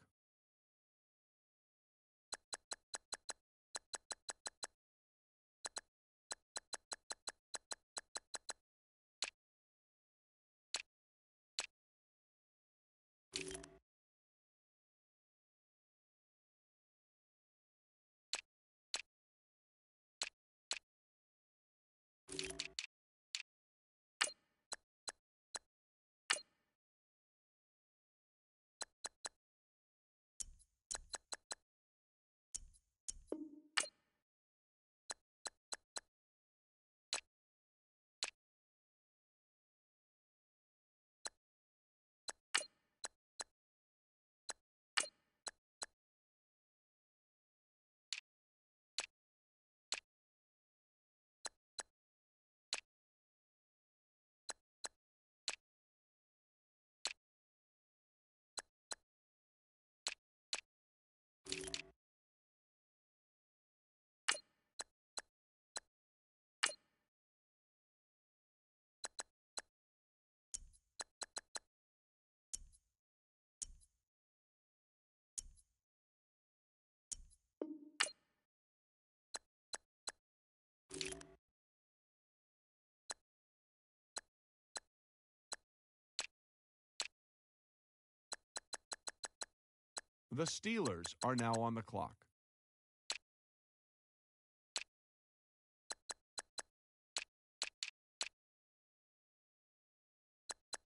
The Steelers are now on the clock.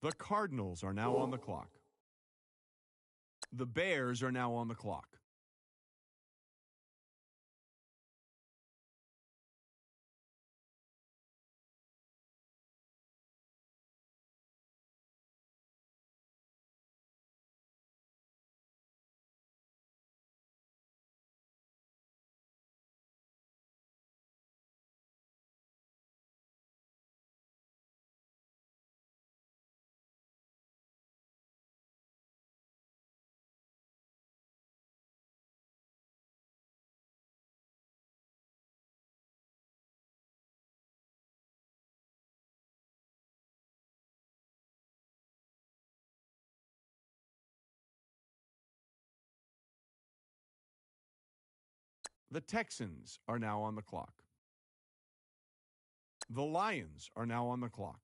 The Cardinals are now on the clock. The Bears are now on the clock. The Texans are now on the clock. The Lions are now on the clock.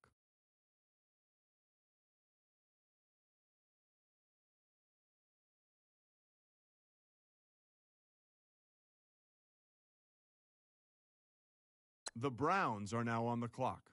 The Browns are now on the clock.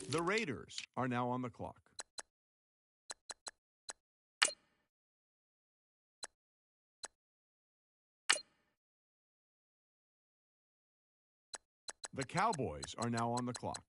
The Raiders are now on the clock. The Cowboys are now on the clock.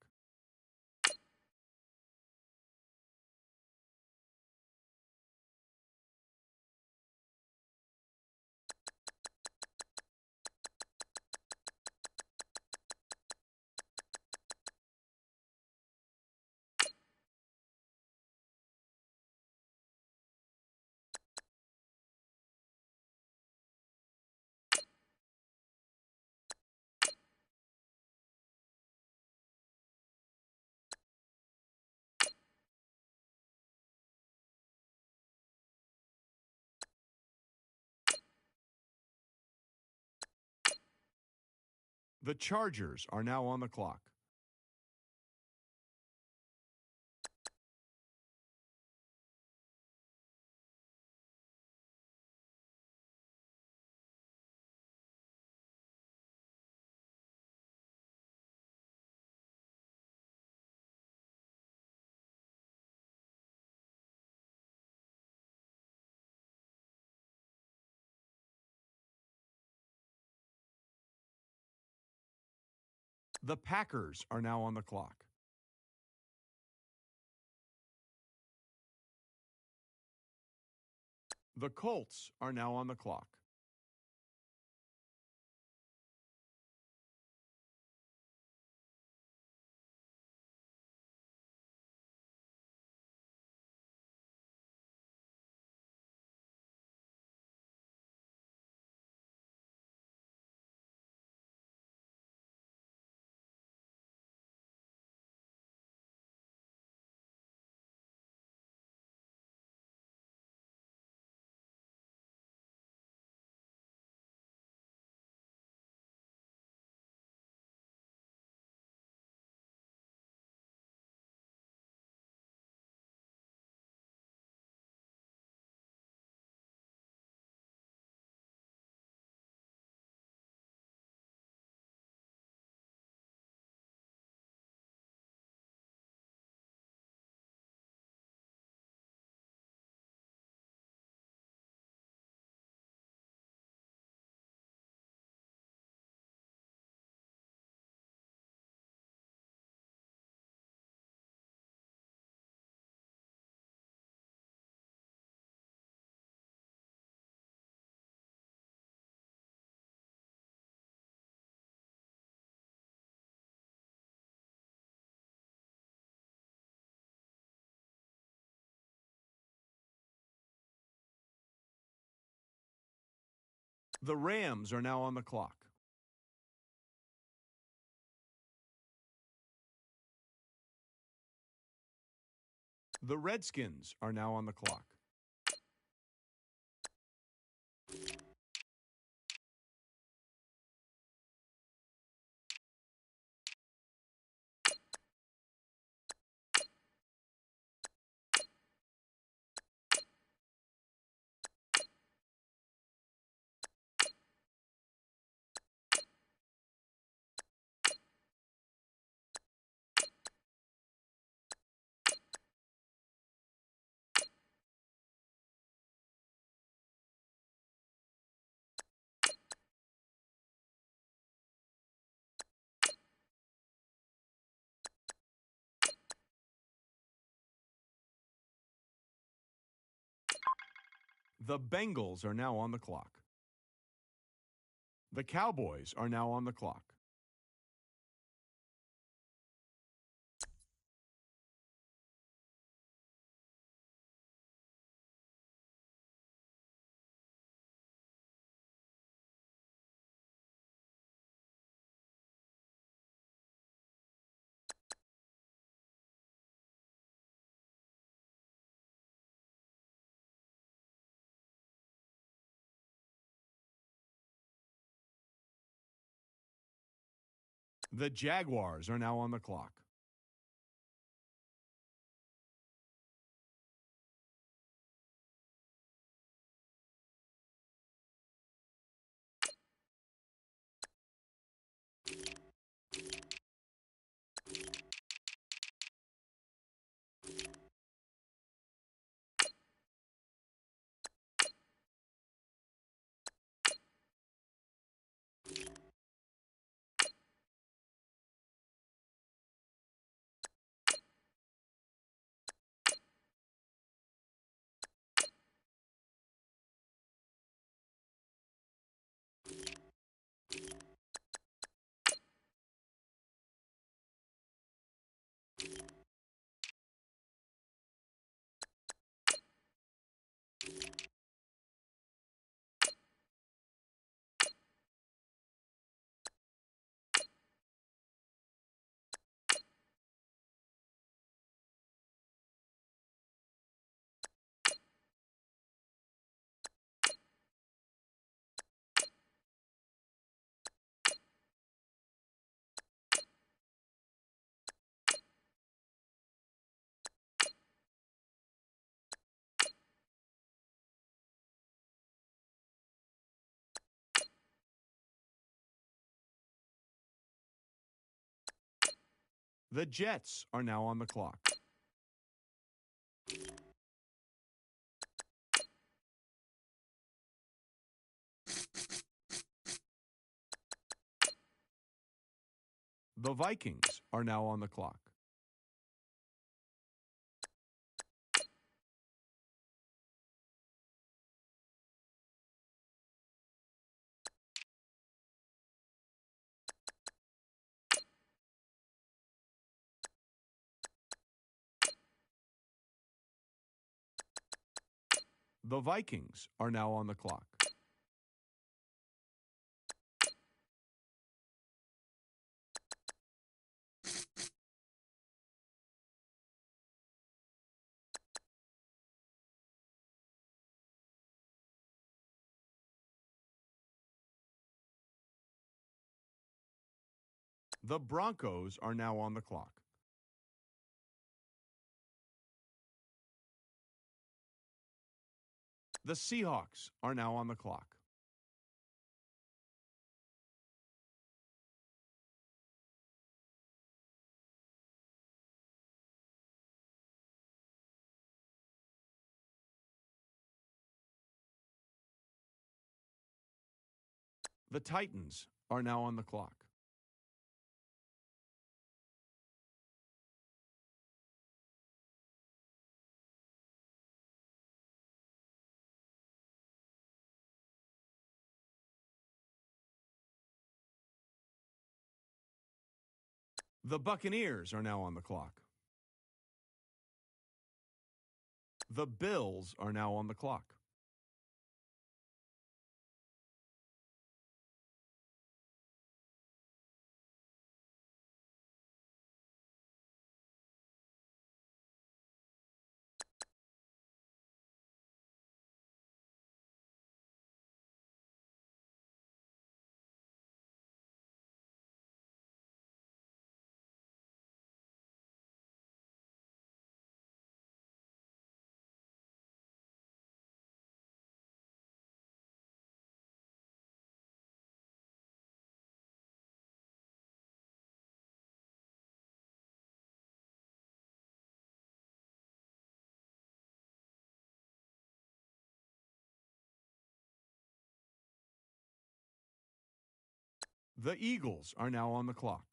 The Chargers are now on the clock. The Packers are now on the clock. The Colts are now on the clock. The Rams are now on the clock. The Redskins are now on the clock. The Bengals are now on the clock. The Cowboys are now on the clock. The Jaguars are now on the clock. The Jets are now on the clock. The Vikings are now on the clock. The Vikings are now on the clock. The Broncos are now on the clock. The Seahawks are now on the clock. The Titans are now on the clock. The Buccaneers are now on the clock. The Bills are now on the clock. The Eagles are now on the clock.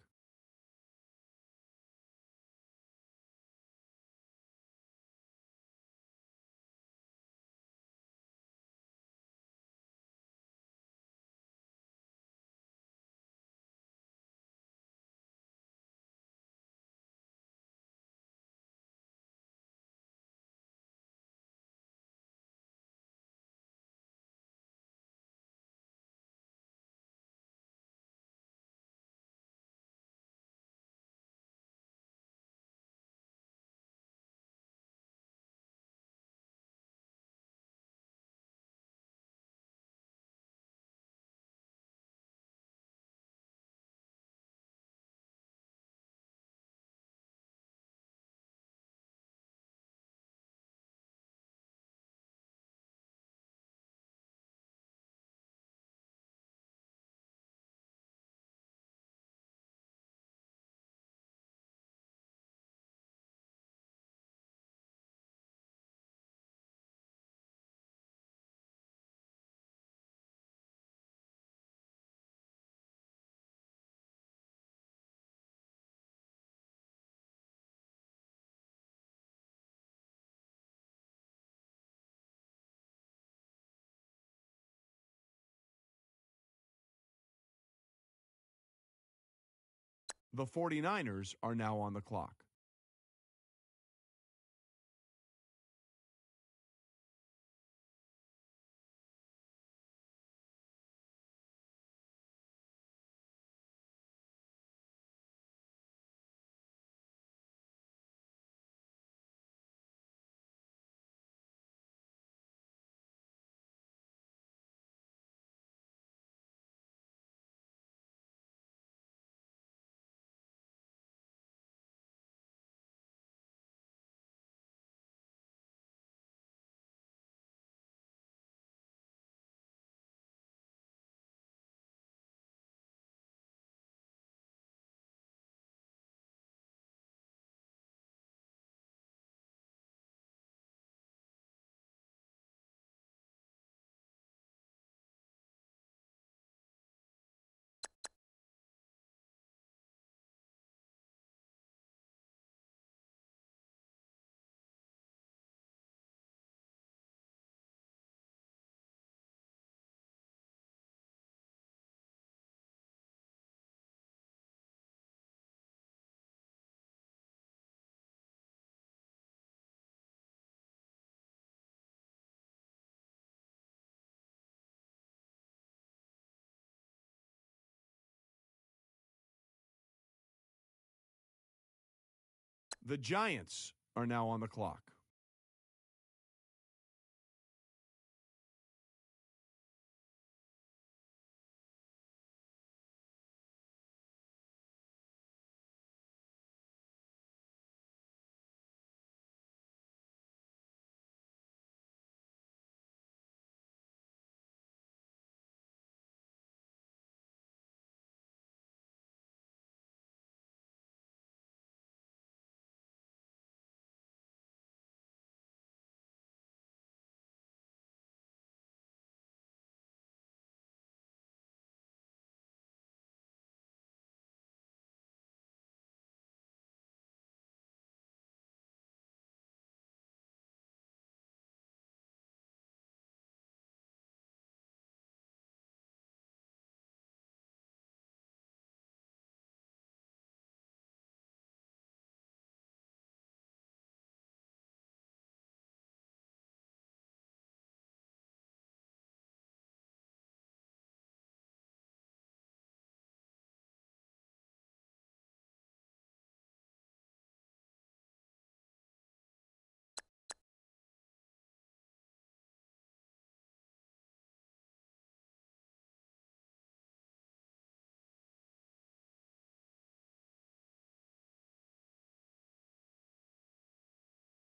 The 49ers are now on the clock. The Giants are now on the clock.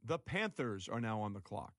The Panthers are now on the clock.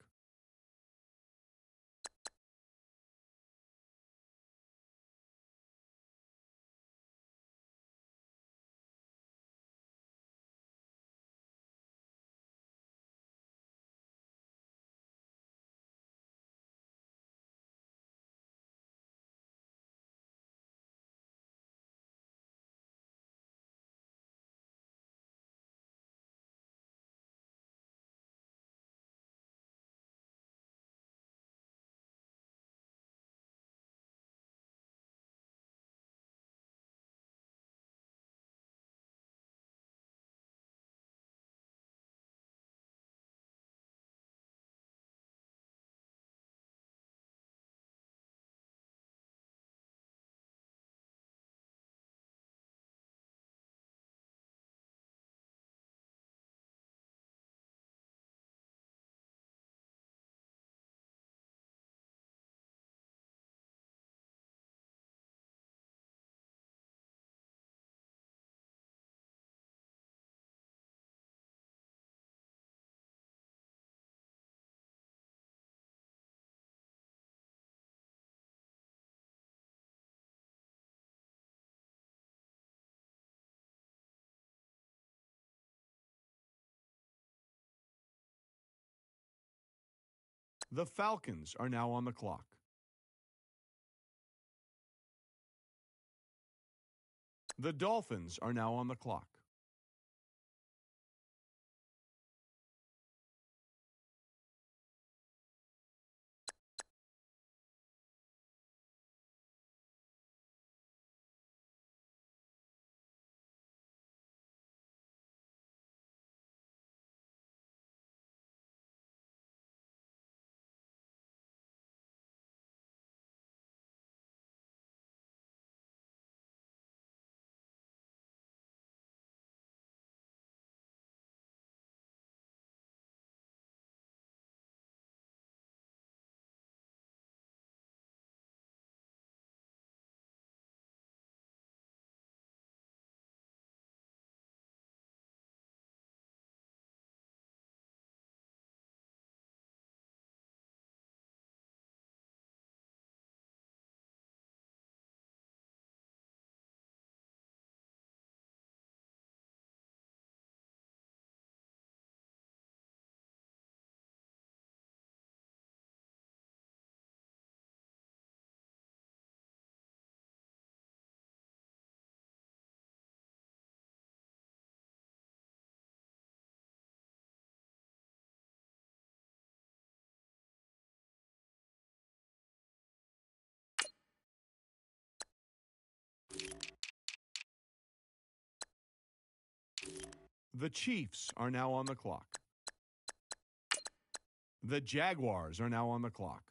The Falcons are now on the clock. The Dolphins are now on the clock. The Chiefs are now on the clock. The Jaguars are now on the clock.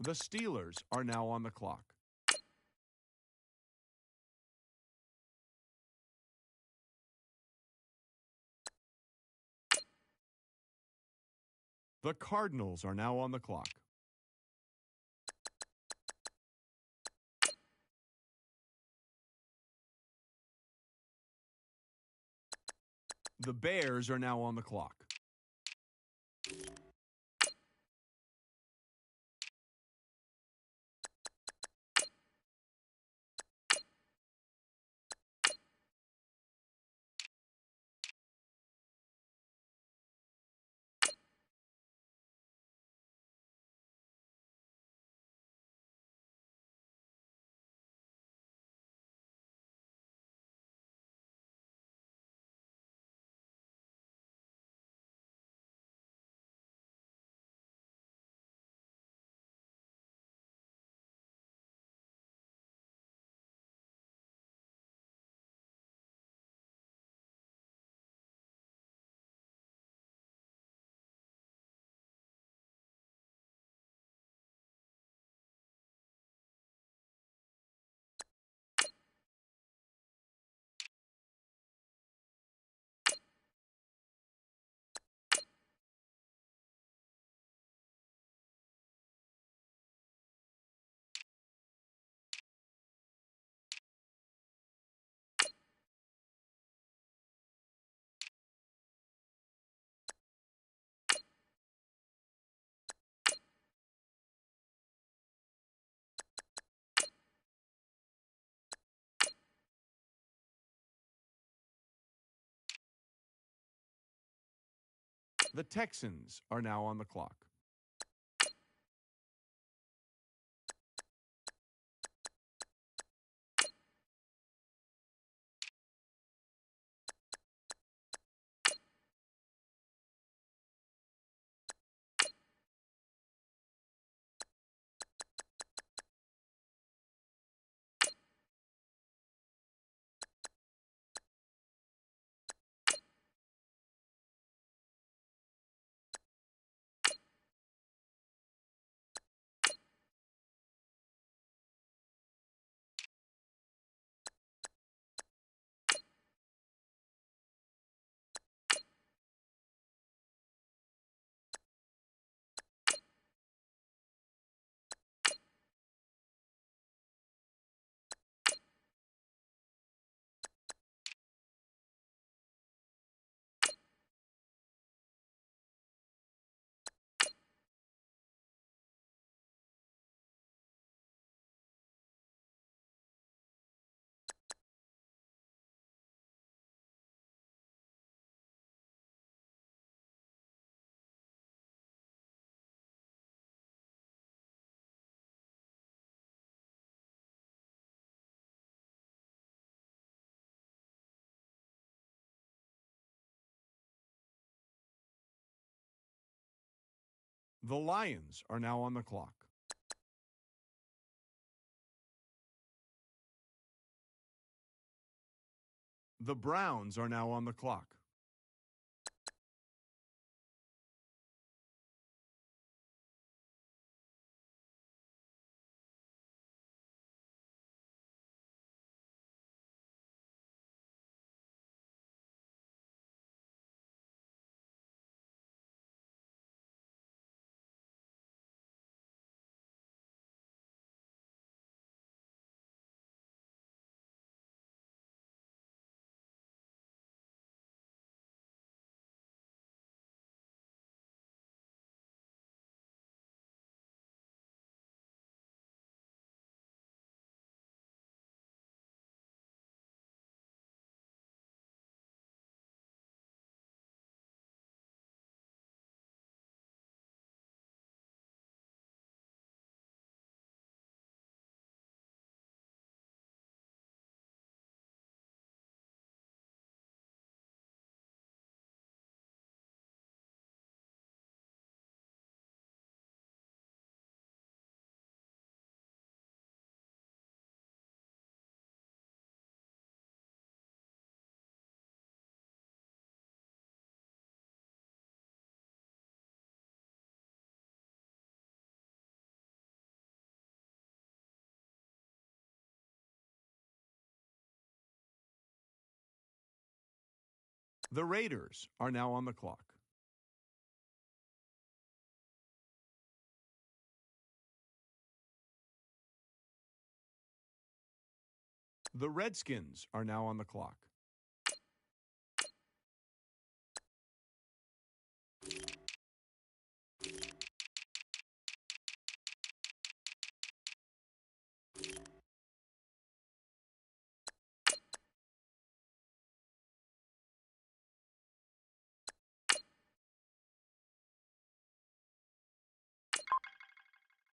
The Steelers are now on the clock. The Cardinals are now on the clock. The Bears are now on the clock. The Texans are now on the clock. The Lions are now on the clock. The Browns are now on the clock. The Raiders are now on the clock. The Redskins are now on the clock.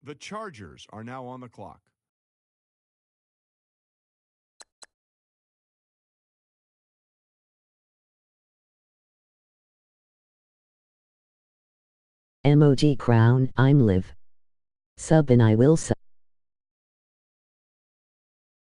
The Chargers are now on the clock. MOG Crown, I'm Liv. Sub and I will sub.